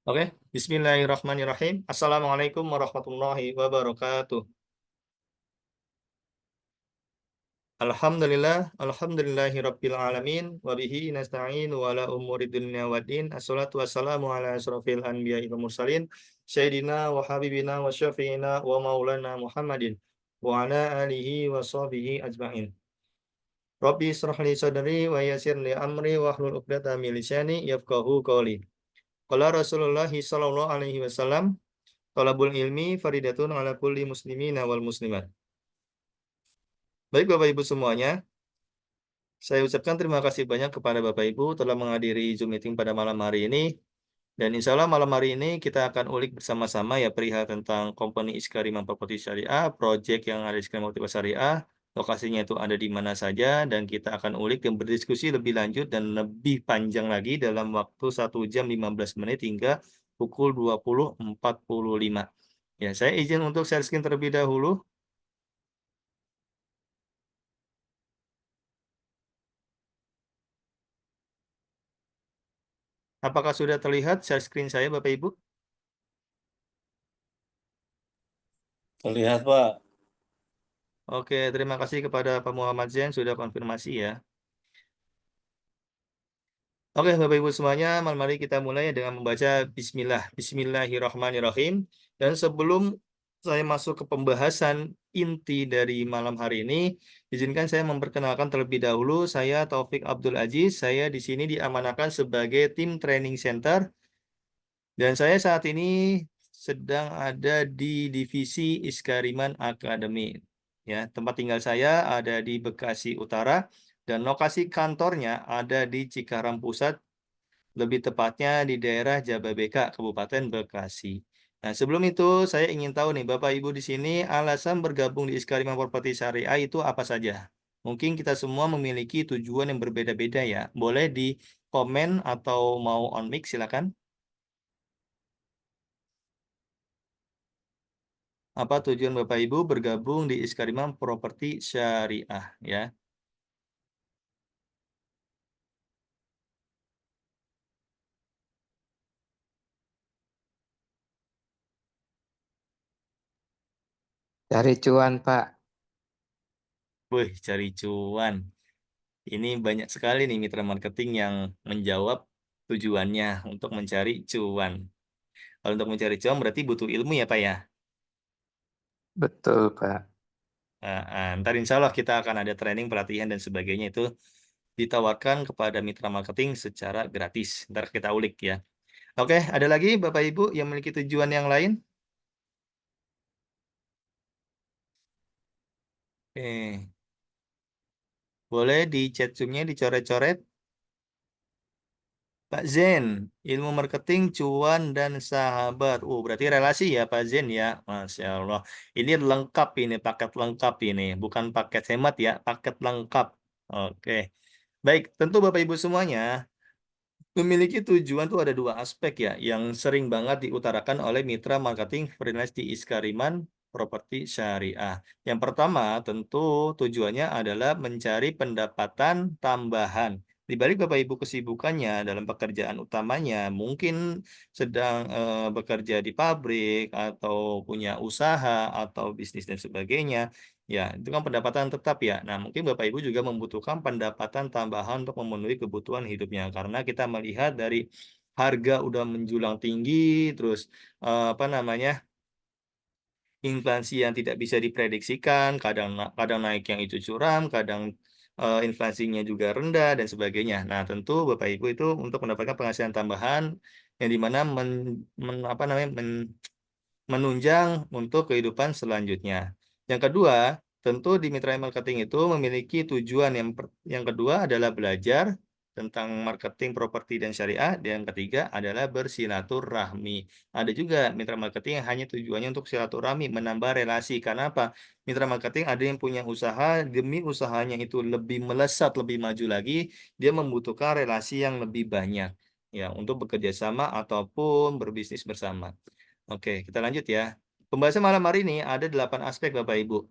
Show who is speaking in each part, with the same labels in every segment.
Speaker 1: Oke, Bismillahirrahmanirrahim. Assalamualaikum warahmatullahi wabarakatuh. Alhamdulillahi rabbil alamin, wabihi nasta'in wa ala umuri dunya waddin. Assalatu wassalamu ala asrafil anbiya'i wal mursalin, Sayyidina wa habibina wa syafi'ina wa maulana Muhammadin, wa ala alihi wa sahbihi ajma'in. Rabbi israh li sadri wa yassir li amri wa hlul 'uqdatam min lisani yafqahu qawli. Qala Rasulullah sallallahu alaihi wasallam, Thalabul ilmi faridatun ala kulli muslimina wal muslimat. Baik Bapak Ibu semuanya, saya ucapkan terima kasih banyak kepada Bapak Ibu telah menghadiri Zoom meeting pada malam hari ini. Dan insya Allah malam hari ini kita akan ulik bersama-sama ya perihal tentang Company Iskariman Property Syariah, project yang ada di Iskariman Property Syariah, lokasinya itu ada di mana saja, dan kita akan ulik dan berdiskusi lebih lanjut dan lebih panjang lagi dalam waktu 1 jam 15 menit hingga pukul 20.45. Ya, saya izin untuk share screen terlebih dahulu. Apakah sudah terlihat share screen saya, Bapak Ibu?
Speaker 2: Terlihat, Pak.
Speaker 1: Oke, terima kasih kepada Pak Muhammad Zain sudah konfirmasi ya. Oke, Bapak Ibu semuanya, mari kita mulai dengan membaca Bismillahirrahmanirrahim. Dan sebelum saya masuk ke pembahasan inti dari malam hari ini, izinkan saya memperkenalkan terlebih dahulu, saya Taufik Abdul Aziz, saya di sini diamanahkan sebagai tim training center. Dan saya saat ini sedang ada di divisi Iskariman Academy. Ya, tempat tinggal saya ada di Bekasi Utara dan lokasi kantornya ada di Cikarang Pusat, lebih tepatnya di daerah Jababeka, Kabupaten Bekasi. Nah, sebelum itu saya ingin tahu nih Bapak Ibu di sini alasan bergabung di Iskariman Property Syariah itu apa saja? Mungkin kita semua memiliki tujuan yang berbeda-beda ya. Boleh di komen atau mau on mic silakan. Apa tujuan Bapak Ibu bergabung di Iskariman Property Syariah ya?
Speaker 3: Cari cuan, Pak.
Speaker 1: Wih, cari cuan. Ini banyak sekali nih mitra marketing yang menjawab tujuannya untuk mencari cuan. Kalau untuk mencari cuan berarti butuh ilmu ya Pak ya?
Speaker 3: Betul, Pak.
Speaker 1: Ntar insya Allah kita akan ada training, pelatihan, dan sebagainya itu ditawarkan kepada mitra marketing secara gratis. Ntar kita ulik ya. Oke, ada lagi Bapak Ibu yang memiliki tujuan yang lain? Oke, boleh di chat Zoom-nya dicoret-coret. Pak Zen, ilmu marketing, cuan, dan sahabat. Berarti relasi ya Pak Zen ya. Masya Allah. Ini lengkap ini, paket lengkap ini. Bukan paket hemat ya, paket lengkap. Oke. Baik, tentu Bapak Ibu semuanya, memiliki tujuan tuh ada dua aspek ya, yang sering banget diutarakan oleh mitra marketing freelance di Iskariman Properti Syariah. Yang pertama, tentu tujuannya adalah mencari pendapatan tambahan. Di balik Bapak Ibu kesibukannya dalam pekerjaan utamanya, mungkin sedang bekerja di pabrik atau punya usaha atau bisnis dan sebagainya. Ya, itu kan pendapatan tetap ya. Nah, mungkin Bapak Ibu juga membutuhkan pendapatan tambahan untuk memenuhi kebutuhan hidupnya. Karena kita melihat dari harga udah menjulang tinggi, terus apa namanya, inflasi yang tidak bisa diprediksikan, kadang naik yang itu curam, kadang inflasinya juga rendah dan sebagainya. Nah, tentu Bapak Ibu itu untuk mendapatkan penghasilan tambahan yang dimana apa namanya, menunjang untuk kehidupan selanjutnya. Yang kedua, tentu di mitra marketing itu memiliki tujuan yang kedua adalah belajar tentang marketing properti dan syariah, dan yang ketiga adalah bersilaturahmi. Ada juga mitra marketing yang hanya tujuannya untuk silaturahmi, menambah relasi. Karena apa? Mitra marketing ada yang punya usaha, demi usahanya itu lebih melesat, lebih maju lagi, dia membutuhkan relasi yang lebih banyak ya untuk bekerja sama ataupun berbisnis bersama. Oke, kita lanjut ya. Pembahasan malam hari ini ada 8 aspek Bapak Ibu.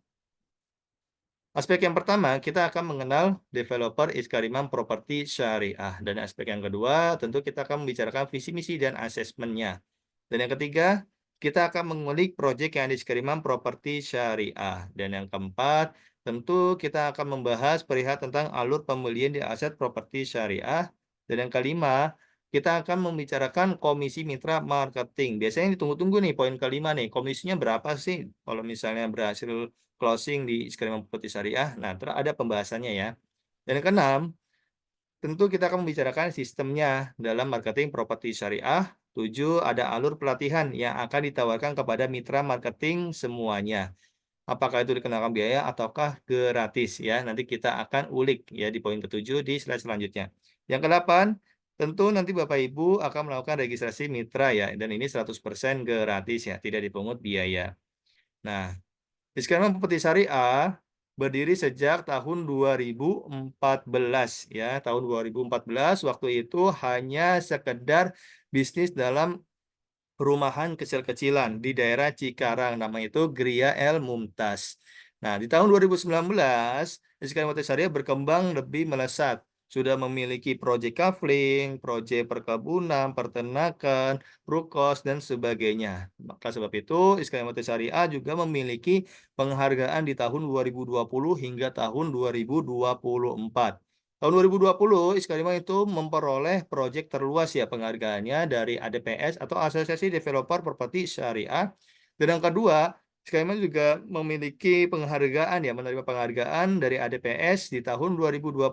Speaker 1: Aspek yang pertama, kita akan mengenal developer Iskariman Properti Syariah. Dan aspek yang kedua, tentu kita akan membicarakan visi misi dan asesmennya. Dan yang ketiga, kita akan mengulik proyek yang ada di Iskariman Properti Syariah. Dan yang keempat, tentu kita akan membahas perihal tentang alur pembelian di aset properti syariah. Dan yang kelima, kita akan membicarakan komisi mitra marketing. Biasanya yang ditunggu-tunggu nih, poin kelima nih, komisinya berapa sih kalau misalnya berhasil closing di Iskariman Properti Syariah. Nah, terus ada pembahasannya ya. Dan yang keenam, tentu kita akan membicarakan sistemnya dalam marketing properti syariah. Tujuh, ada alur pelatihan yang akan ditawarkan kepada mitra marketing semuanya. Apakah itu dikenakan biaya ataukah gratis ya. Nanti kita akan ulik ya di poin ketujuh di slide selanjutnya. Yang kedelapan, tentu nanti Bapak Ibu akan melakukan registrasi mitra ya. Dan ini 100% gratis ya, tidak dipungut biaya. Nah, Iskandar Peti Syariah berdiri sejak tahun 2014 ya. Tahun 2014 waktu itu hanya sekedar bisnis dalam perumahan kecil-kecilan di daerah Cikarang, nama itu Gria El Mumtaz. Nah, di tahun 2019, Rizky Syariah berkembang lebih melesat. Sudah memiliki proyek kafling, proyek perkebunan, peternakan, rukos, dan sebagainya. Maka sebab itu, Iskandar Syariah juga memiliki penghargaan di tahun 2020 hingga tahun 2024. Tahun 2020, Iskarima itu memperoleh proyek terluas ya penghargaannya dari ADPS atau Asosiasi Developer Properti Syariah. Dan yang kedua, Iskarima juga memiliki penghargaan ya, menerima penghargaan dari ADPS di tahun 2021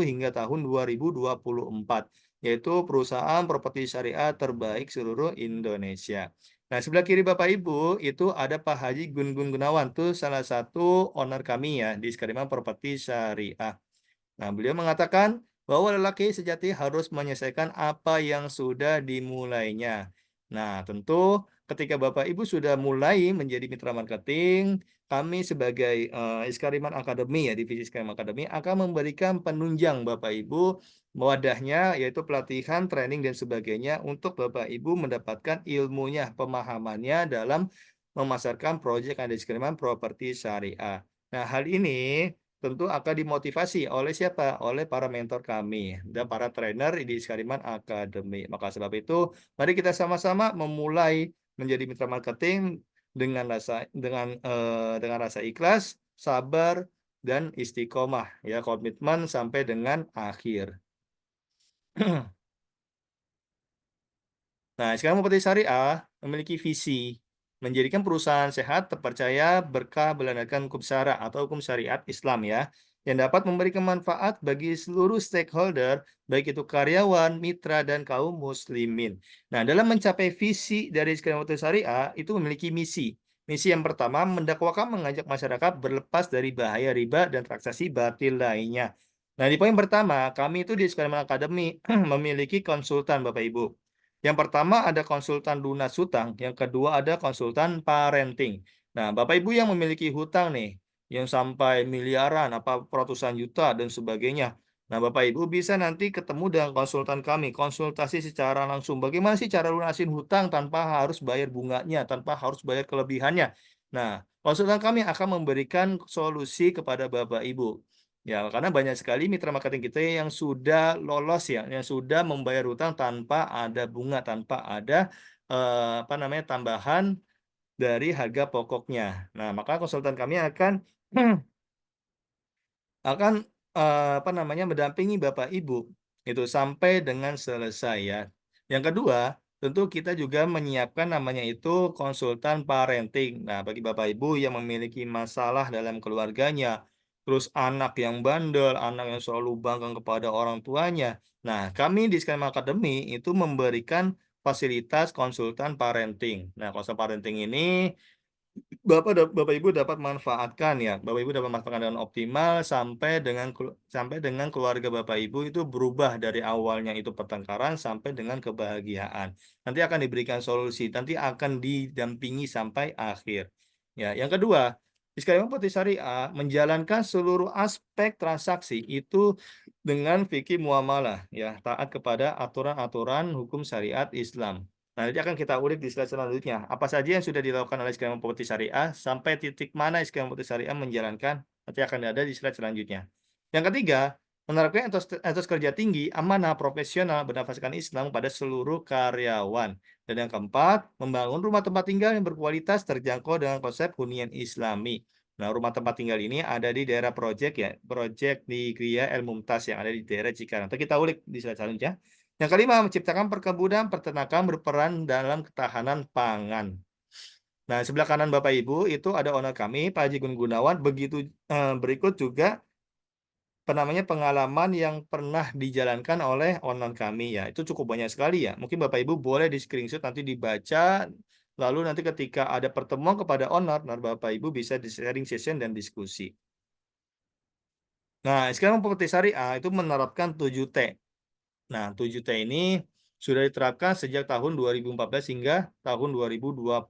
Speaker 1: hingga tahun 2024, yaitu perusahaan properti syariah terbaik seluruh Indonesia. Nah, sebelah kiri Bapak Ibu itu ada Pak Haji Gun Gun Gunawan, tuh salah satu owner kami ya di Iskarima Properti Syariah. Nah, beliau mengatakan bahwa lelaki sejati harus menyelesaikan apa yang sudah dimulainya. Nah, tentu ketika Bapak Ibu sudah mulai menjadi mitra marketing, kami sebagai Iskariman Academy ya, divisi Iskariman Academy akan memberikan penunjang Bapak Ibu wadahnya yaitu pelatihan, training dan sebagainya untuk Bapak Ibu mendapatkan ilmunya, pemahamannya dalam memasarkan proyek yang ada di Iskariman Properti Syariah. Nah, hal ini tentu akan dimotivasi oleh siapa? Oleh para mentor kami dan para trainer di Iskariman Academy. Maka sebab itu, mari kita sama-sama memulai menjadi mitra marketing dengan rasa ikhlas, sabar, dan istiqomah ya, komitmen sampai dengan akhir. Nah, sekarang Properti Syariah memiliki visi menjadikan perusahaan sehat, terpercaya, berkah, berlandaskan hukum syara atau hukum syariat Islam ya, yang dapat memberikan manfaat bagi seluruh stakeholder, baik itu karyawan, mitra, dan kaum muslimin. Nah, dalam mencapai visi dari Sekarang Properti Syariah itu memiliki misi. Misi yang pertama, mendakwakan mengajak masyarakat berlepas dari bahaya riba dan transaksi batil lainnya. Nah, di poin pertama, kami itu di Sekarang Academy memiliki konsultan Bapak Ibu. Yang pertama ada konsultan lunas hutang, yang kedua ada konsultan parenting. Nah, Bapak Ibu yang memiliki hutang nih, yang sampai miliaran, apa ratusan juta dan sebagainya. Nah, Bapak Ibu bisa nanti ketemu dengan konsultan kami, konsultasi secara langsung. Bagaimana sih cara lunasin hutang tanpa harus bayar bunganya, tanpa harus bayar kelebihannya. Nah, konsultan kami akan memberikan solusi kepada Bapak Ibu. Ya, karena banyak sekali mitra marketing kita yang sudah lolos ya, yang sudah membayar hutang tanpa ada bunga, tanpa ada apa namanya tambahan dari harga pokoknya. Nah, maka konsultan kami akan akan apa namanya mendampingi Bapak Ibu itu sampai dengan selesai ya. Yang kedua, tentu kita juga menyiapkan namanya itu konsultan parenting. Nah, bagi Bapak Ibu yang memiliki masalah dalam keluarganya, terus anak yang bandel, anak yang selalu bangga kepada orang tuanya. Nah, kami di Skyrim Academy itu memberikan fasilitas konsultan parenting. Nah, konsultan parenting ini Bapak Ibu dapat manfaatkan ya, Bapak Ibu dapat manfaatkan dengan optimal sampai dengan keluarga Bapak Ibu itu berubah dari awalnya itu pertengkaran sampai dengan kebahagiaan. Nanti akan diberikan solusi, nanti akan didampingi sampai akhir. Ya, yang kedua, Iskandar Putri Syariah menjalankan seluruh aspek transaksi itu dengan fikih muamalah ya, taat kepada aturan-aturan hukum syariat Islam. Nah, nanti akan kita ulik di slide selanjutnya. Apa saja yang sudah dilakukan oleh skema properti syariah, sampai titik mana skema properti syariah menjalankan Nanti akan ada di slide selanjutnya. Yang ketiga, menerapkan etos kerja tinggi, amanah, profesional, bernafaskan Islam pada seluruh karyawan. Dan yang keempat, membangun rumah tempat tinggal yang berkualitas terjangkau dengan konsep hunian Islami. Nah, rumah tempat tinggal ini ada di daerah Project ya, Project di Gria El Mumtaz yang ada di daerah Cikarang. Nanti kita ulik di slide selanjutnya. Yang kelima, menciptakan perkebunan peternakan berperan dalam ketahanan pangan. Nah, sebelah kanan Bapak Ibu itu ada owner kami, Pak Haji Gun Gunawan. Begitu berikut juga pengalaman yang pernah dijalankan oleh owner kami ya. Itu cukup banyak sekali ya. Mungkin Bapak Ibu boleh di screenshot nanti dibaca. Lalu nanti ketika ada pertemuan kepada owner, nah Bapak Ibu bisa di sharing session dan diskusi. Nah, sekarang properti syariah itu menerapkan 7T. Nah, 7T ini sudah diterapkan sejak tahun 2014 hingga tahun 2025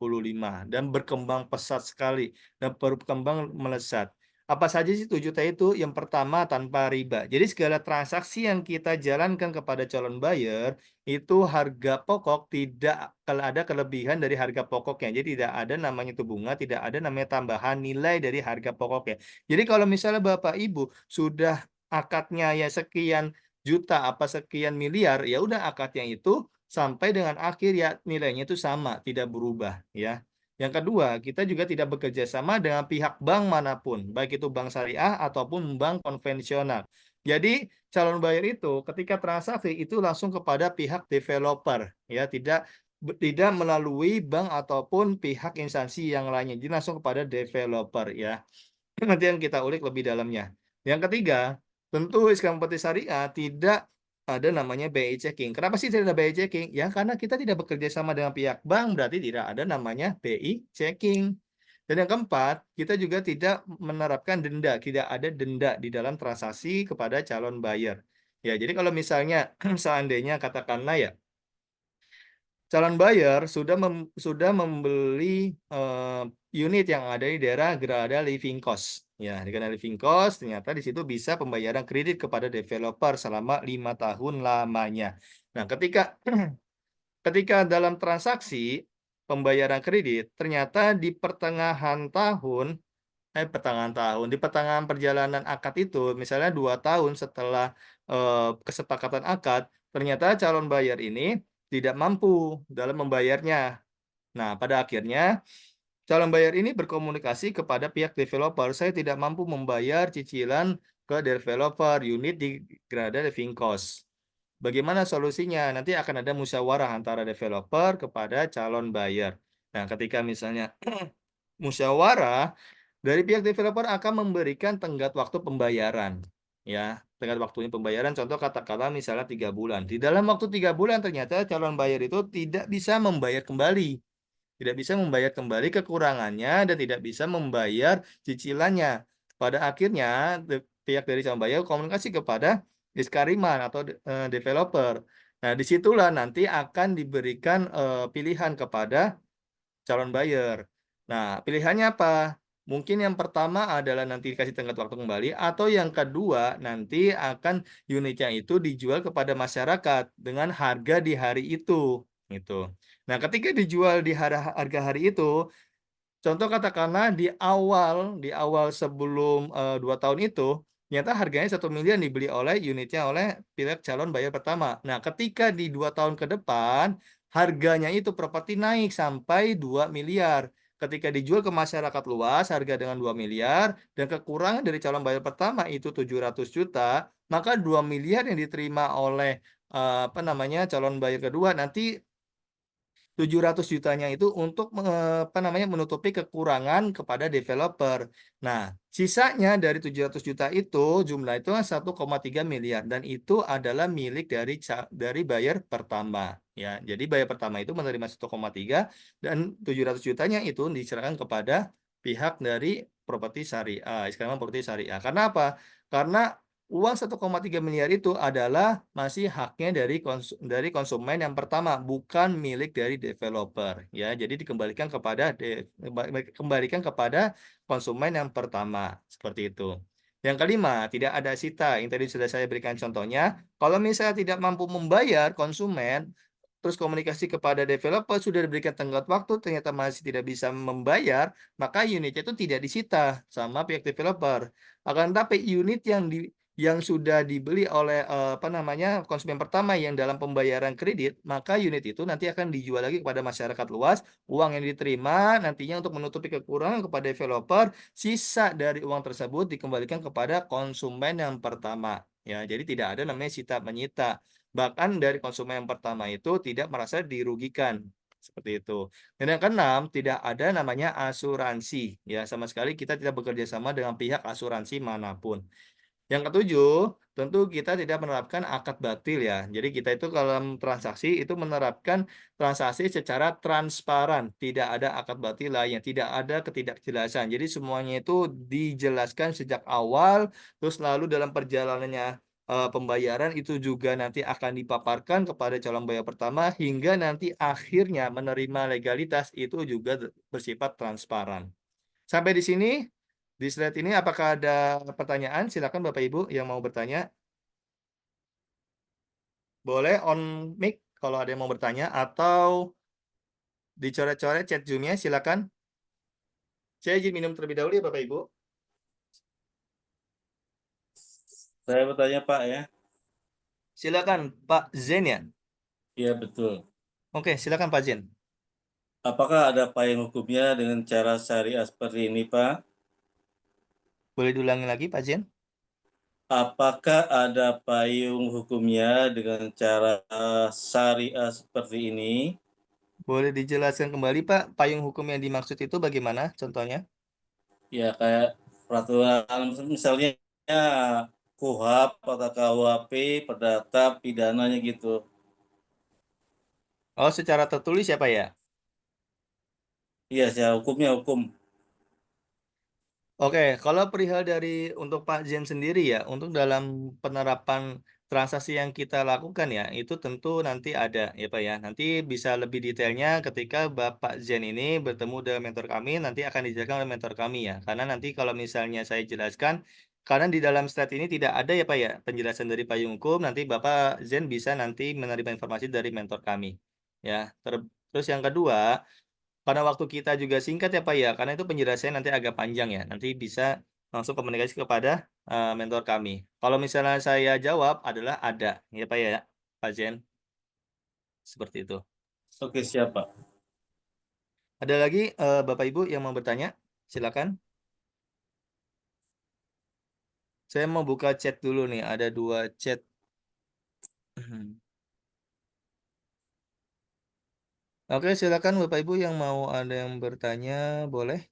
Speaker 1: dan berkembang pesat sekali dan berkembang melesat. Apa saja sih 7T itu? Yang pertama, tanpa riba. Jadi segala transaksi yang kita jalankan kepada calon buyer itu harga pokok tidak kalau ada kelebihan dari harga pokoknya. Jadi tidak ada namanya itu bunga, tidak ada namanya tambahan nilai dari harga pokoknya. Jadi kalau misalnya Bapak Ibu sudah akadnya ya sekian juta apa sekian miliar, ya udah akadnya itu sampai dengan akhir ya nilainya itu sama, tidak berubah ya. Yang kedua, kita juga tidak bekerja sama dengan pihak bank manapun, baik itu bank syariah ataupun bank konvensional. Jadi calon buyer itu ketika transaksi itu langsung kepada pihak developer ya, tidak melalui bank ataupun pihak instansi yang lainnya. Jadi langsung kepada developer ya. Nanti yang kita ulik lebih dalamnya. Yang ketiga, tentu Islam Peti Syariah tidak ada namanya BI checking. Kenapa sih tidak ada BI checking? Ya karena kita tidak bekerja sama dengan pihak bank, berarti tidak ada namanya BI checking. Dan yang keempat, kita juga tidak menerapkan denda, tidak ada denda di dalam transaksi kepada calon buyer. Ya, jadi kalau misalnya seandainya katakanlah ya calon buyer sudah membeli unit yang ada di daerah Gerada Living Cost. Ya, di Gerada Living Cost ternyata di situ bisa pembayaran kredit kepada developer selama 5 tahun lamanya. Nah, ketika dalam transaksi pembayaran kredit ternyata di di pertengahan perjalanan akad itu, misalnya 2 tahun setelah kesepakatan akad, ternyata calon buyer ini tidak mampu dalam membayarnya. Nah, pada akhirnya calon buyer ini berkomunikasi kepada pihak developer, saya tidak mampu membayar cicilan ke developer unit di Grada Living Cost. Bagaimana solusinya? Nanti akan ada musyawarah antara developer kepada calon buyer. Nah, ketika misalnya musyawarah, dari pihak developer akan memberikan tenggat waktu pembayaran. Ya, tenggat waktunya pembayaran, contoh katakanlah misalnya 3 bulan. Di dalam waktu 3 bulan ternyata calon buyer itu tidak bisa membayar kembali. Tidak bisa membayar kembali kekurangannya dan tidak bisa membayar cicilannya. Pada akhirnya, pihak dari calon buyer komunikasi kepada Iskariman atau developer. Nah, disitulah nanti akan diberikan pilihan kepada calon buyer. Nah, pilihannya apa? Mungkin yang pertama adalah nanti dikasih tenggat waktu kembali, atau yang kedua nanti akan unitnya itu dijual kepada masyarakat dengan harga di hari itu. Gitu. Nah, ketika dijual di harga hari itu, contoh katakanlah di awal sebelum 2 tahun itu, ternyata harganya 1 miliar dibeli oleh unitnya oleh pihak calon buyer pertama. Nah, ketika di 2 tahun ke depan, harganya itu properti naik sampai 2 miliar. Ketika dijual ke masyarakat luas, harga dengan 2 miliar, dan kekurangan dari calon buyer pertama itu 700 juta, maka 2 miliar yang diterima oleh calon buyer kedua nanti 700 jutanya itu untuk menutupi kekurangan kepada developer. Nah, sisanya dari 700 juta itu jumlah itu 1,3 miliar dan itu adalah milik dari buyer pertama ya. Jadi buyer pertama itu menerima 1,3 dan 700 jutanya itu diserahkan kepada pihak dari properti syariah, Iskandar Properti Syariah. Karena apa? Karena uang 1,3 miliar itu adalah masih haknya dari konsumen yang pertama, bukan milik dari developer ya. Jadi kembalikan kepada konsumen yang pertama, seperti itu. Yang kelima, tidak ada sita. Yang tadi sudah saya berikan contohnya. Kalau misalnya tidak mampu membayar konsumen, terus komunikasi kepada developer, sudah diberikan tenggat waktu, ternyata masih tidak bisa membayar, maka unitnya itu tidak disita sama pihak developer. Akan tetapi unit yang sudah dibeli oleh, apa namanya, konsumen pertama yang dalam pembayaran kredit, maka unit itu nanti akan dijual lagi kepada masyarakat luas, uang yang diterima nantinya untuk menutupi kekurangan kepada developer, sisa dari uang tersebut dikembalikan kepada konsumen yang pertama. Ya, jadi tidak ada namanya sita-menyita. Bahkan dari konsumen yang pertama itu tidak merasa dirugikan, seperti itu. Dan yang keenam, tidak ada namanya asuransi, ya sama sekali kita tidak bekerja sama dengan pihak asuransi manapun. Yang ketujuh, tentu kita tidak menerapkan akad batil ya. Jadi kita itu kalau dalam transaksi itu menerapkan transaksi secara transparan, tidak ada akad batil lainnya, tidak ada ketidakjelasan. Jadi semuanya itu dijelaskan sejak awal, terus lalu dalam perjalanannya pembayaran itu juga nanti akan dipaparkan kepada calon buyer pertama hingga nanti akhirnya menerima legalitas itu juga bersifat transparan. Sampai di sini, di slide ini apakah ada pertanyaan? Silakan Bapak Ibu yang mau bertanya. Boleh on mic kalau ada yang mau bertanya atau dicoret-coret chat Zoom-nya silakan. Saya izin minum terlebih dahulu ya Bapak Ibu.
Speaker 2: Saya bertanya Pak ya.
Speaker 1: Silakan Pak Zen ya.
Speaker 2: Iya betul.
Speaker 1: Oke, silakan Pak Zen.
Speaker 2: Apakah ada payung hukumnya dengan cara syariah seperti ini Pak?
Speaker 1: Boleh diulangi lagi Pak Zen?
Speaker 2: Apakah ada payung hukumnya dengan cara syariah seperti ini?
Speaker 1: Boleh dijelaskan kembali Pak, payung hukum yang dimaksud itu bagaimana contohnya?
Speaker 2: Ya kayak peraturan misalnya KUHP atau KUHP, perdata, pidananya gitu.
Speaker 1: Oh, secara tertulis ya Pak ya?
Speaker 2: Iya, secara hukumnya hukum.
Speaker 1: Oke, kalau perihal dari untuk Pak Zen sendiri ya, untuk dalam penerapan transaksi yang kita lakukan ya, itu tentu nanti ada ya Pak ya. Nanti bisa lebih detailnya ketika Bapak Zen ini bertemu dengan mentor kami, nanti akan dijelaskan oleh mentor kami ya. Karena nanti kalau misalnya saya jelaskan, karena di dalam slide ini tidak ada ya Pak ya, penjelasan dari payung hukum, nanti Bapak Zen bisa nanti menerima informasi dari mentor kami. Ya, terus yang kedua, karena waktu kita juga singkat ya Pak ya, karena itu penjelasannya nanti agak panjang ya. Nanti bisa langsung komunikasi kepada mentor kami. Kalau misalnya saya jawab adalah ada, ya Pak ya, Pak Zen, seperti itu.
Speaker 2: Oke, siap Pak.
Speaker 1: Ada lagi Bapak Ibu yang mau bertanya? Silakan. Saya mau buka chat dulu nih, ada dua chat. Oke, silakan Bapak Ibu yang mau ada yang bertanya, boleh.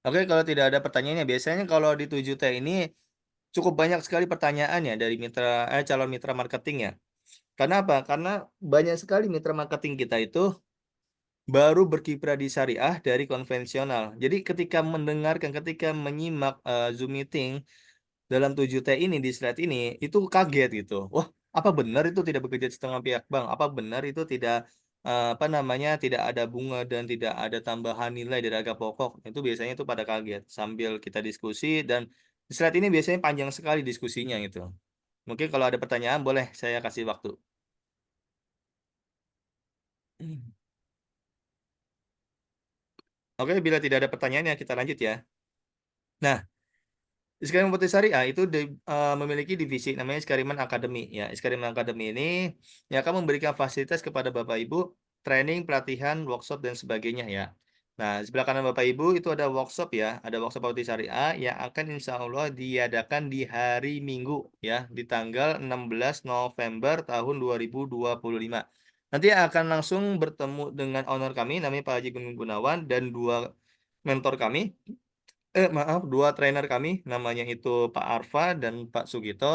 Speaker 1: Oke, kalau tidak ada pertanyaannya, biasanya kalau di 7T ini cukup banyak sekali pertanyaan ya dari calon mitra marketing ya. Karena apa? Karena banyak sekali mitra marketing kita itu baru berkiprah di syariah dari konvensional. Jadi ketika mendengarkan, ketika menyimak Zoom meeting dalam 7T ini di slide ini, itu kaget gitu. Wah, apa benar itu tidak bekerja setengah pihak bank? Apa benar itu tidak apa namanya tidak ada bunga dan tidak ada tambahan nilai dari harga pokok? Itu biasanya itu pada kaget sambil kita diskusi dan di slide ini biasanya panjang sekali diskusinya gitu. Mungkin kalau ada pertanyaan boleh saya kasih waktu. Oke, bila tidak ada pertanyaan ya kita lanjut ya. Nah, Iskariman Putri Syariah itu memiliki divisi namanya Iskariman Academy ya. Iskariman Academy ini yang akan memberikan fasilitas kepada Bapak Ibu, training, pelatihan, workshop dan sebagainya ya. Nah, di sebelah kanan Bapak Ibu itu ada workshop ya, ada workshop Putri Syariah yang akan insya Allah diadakan di hari Minggu ya, di tanggal 16 November tahun 2025. Nanti akan langsung bertemu dengan owner kami namanya Pak Haji Gunung Gunawan dan dua mentor kami maaf, dua trainer kami, namanya itu Pak Arfa dan Pak Sugito.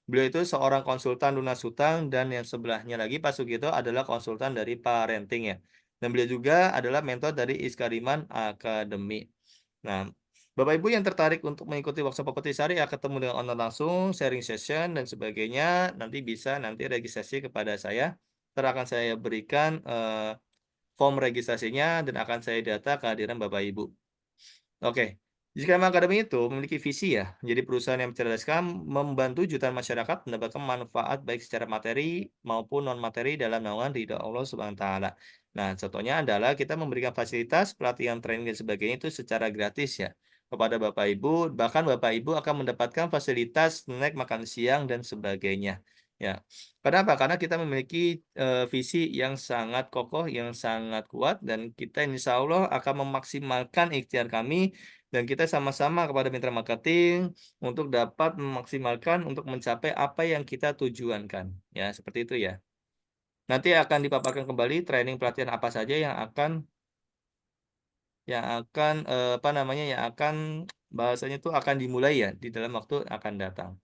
Speaker 1: Beliau itu seorang konsultan lunas hutang dan yang sebelahnya lagi Pak Sugito adalah konsultan dari parenting ya. Dan beliau juga adalah mentor dari Iskariman Academy. Nah, Bapak Ibu yang tertarik untuk mengikuti workshop properti syariah, ketemu dengan owner langsung, sharing session dan sebagainya, nanti bisa nanti registrasi kepada saya. Ntar akan saya berikan form registrasinya dan akan saya data kehadiran Bapak Ibu. Oke. Zikam Academy itu memiliki visi ya, menjadi perusahaan yang mencerdaskan, membantu jutaan masyarakat mendapatkan manfaat baik secara materi maupun non-materi dalam naungan ridha Allah Subhanahu wa taala. Nah, contohnya adalah kita memberikan fasilitas, pelatihan, training dan sebagainya itu secara gratis ya kepada Bapak Ibu, bahkan Bapak Ibu akan mendapatkan fasilitas snack, makan siang dan sebagainya. Ya. Kenapa? Karena kita memiliki visi yang sangat kokoh, yang sangat kuat dan kita insya Allah akan memaksimalkan ikhtiar kami dan kita sama-sama kepada mitra marketing untuk dapat memaksimalkan untuk mencapai apa yang kita tujuankan, ya seperti itu ya. Nanti akan dipaparkan kembali training pelatihan apa saja apa namanya, yang akan bahasanya itu akan dimulai ya di dalam waktu akan datang.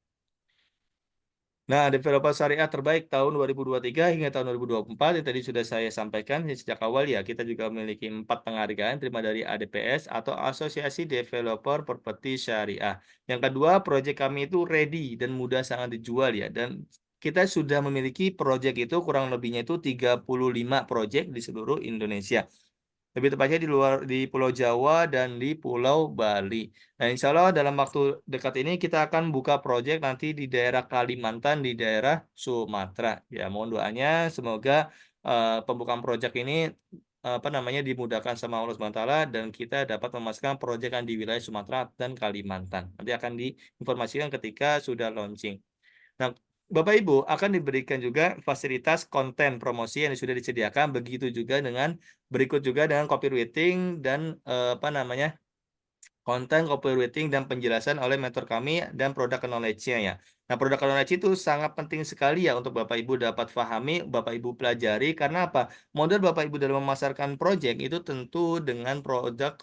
Speaker 1: Nah, developer syariah terbaik tahun 2023 hingga tahun 2024 yang tadi sudah saya sampaikan sejak awal ya, kita juga memiliki 4 penghargaan terima dari ADPS atau Asosiasi Developer Properti Syariah. Yang kedua, proyek kami itu ready dan mudah sangat dijual ya, dan kita sudah memiliki proyek itu kurang lebihnya itu 35 proyek di seluruh Indonesia. Lebih tepatnya di Pulau Jawa dan di Pulau Bali. Nah, insya Allah dalam waktu dekat ini kita akan buka proyek nanti di daerah Kalimantan, di daerah Sumatera. Ya, mohon doanya semoga pembukaan proyek ini apa namanya dimudahkan sama Allah Subhanahu wa taala dan kita dapat memasukkan proyek yang di wilayah Sumatera dan Kalimantan. Nanti akan diinformasikan ketika sudah launching. Nah, Bapak Ibu akan diberikan juga fasilitas konten promosi yang sudah disediakan, begitu juga dengan berikut juga dengan copywriting dan apa namanya konten copywriting dan penjelasan oleh mentor kami dan product knowledge-nya ya. Nah, product knowledge itu sangat penting sekali ya untuk Bapak Ibu dapat pahami, Bapak Ibu pelajari karena apa? Modal Bapak Ibu dalam memasarkan project itu tentu dengan product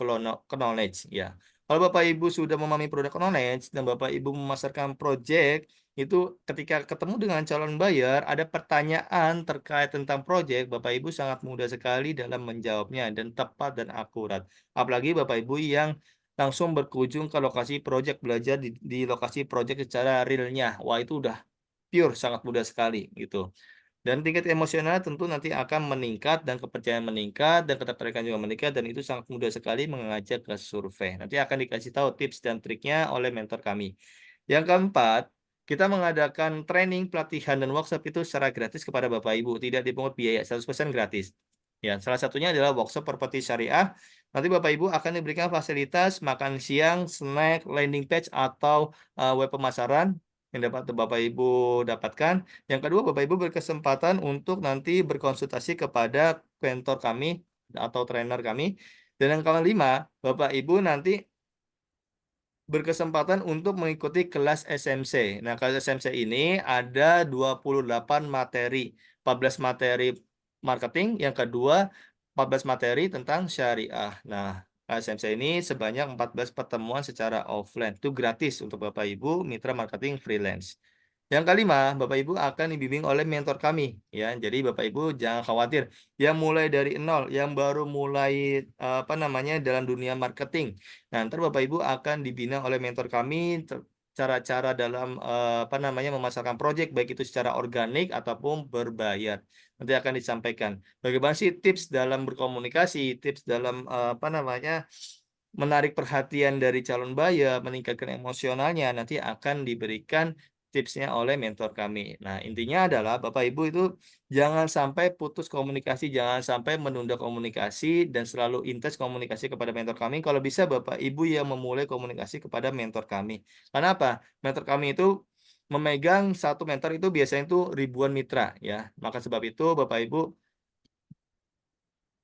Speaker 1: knowledge ya. Kalau Bapak Ibu sudah memahami product knowledge dan Bapak Ibu memasarkan project itu ketika ketemu dengan calon buyer ada pertanyaan terkait tentang project, Bapak Ibu sangat mudah sekali dalam menjawabnya dan tepat dan akurat. Apalagi Bapak Ibu yang langsung berkunjung ke lokasi project, belajar di lokasi project secara realnya. Wah, itu udah pure, sangat mudah sekali, gitu. Dan tingkat emosional tentu nanti akan meningkat dan kepercayaan meningkat dan ketertarikan juga meningkat dan itu sangat mudah sekali mengajak ke survei. Nanti akan dikasih tahu tips dan triknya oleh mentor kami. Yang keempat, kita mengadakan training, pelatihan, dan workshop itu secara gratis kepada Bapak Ibu, tidak dipungut biaya, 100% gratis. Ya, salah satunya adalah workshop properti syariah. Nanti Bapak Ibu akan diberikan fasilitas makan siang, snack, landing page, atau web pemasaran yang dapat Bapak Ibu dapatkan. Yang kedua, Bapak Ibu berkesempatan untuk nanti berkonsultasi kepada mentor kami atau trainer kami. Dan yang kelima, Bapak Ibu nanti berkesempatan untuk mengikuti kelas SMC. Nah, kelas SMC ini ada 28 materi, 14 materi marketing, yang kedua 14 materi tentang syariah. Nah, kelas SMC ini sebanyak 14 pertemuan secara offline. Itu gratis untuk Bapak Ibu mitra marketing freelance. Yang kelima, Bapak Ibu akan dibimbing oleh mentor kami, ya. Jadi Bapak Ibu jangan khawatir, yang mulai dari nol, yang baru mulai apa namanya dalam dunia marketing. Nah, ntar Bapak Ibu akan dibina oleh mentor kami cara-cara dalam apa namanya memasarkan proyek baik itu secara organik ataupun berbayar. Nanti akan disampaikan. Bagaimana sih tips dalam berkomunikasi, tips dalam apa namanya menarik perhatian dari calon buyer, meningkatkan emosionalnya, nanti akan diberikan tipsnya oleh mentor kami. Nah, intinya adalah Bapak Ibu itu jangan sampai putus komunikasi, jangan sampai menunda komunikasi dan selalu intens komunikasi kepada mentor kami. Kalau bisa Bapak Ibu yang memulai komunikasi kepada mentor kami. Karena apa? Mentor kami itu memegang satu mentor itu biasanya itu ribuan mitra ya. Maka sebab itu Bapak Ibu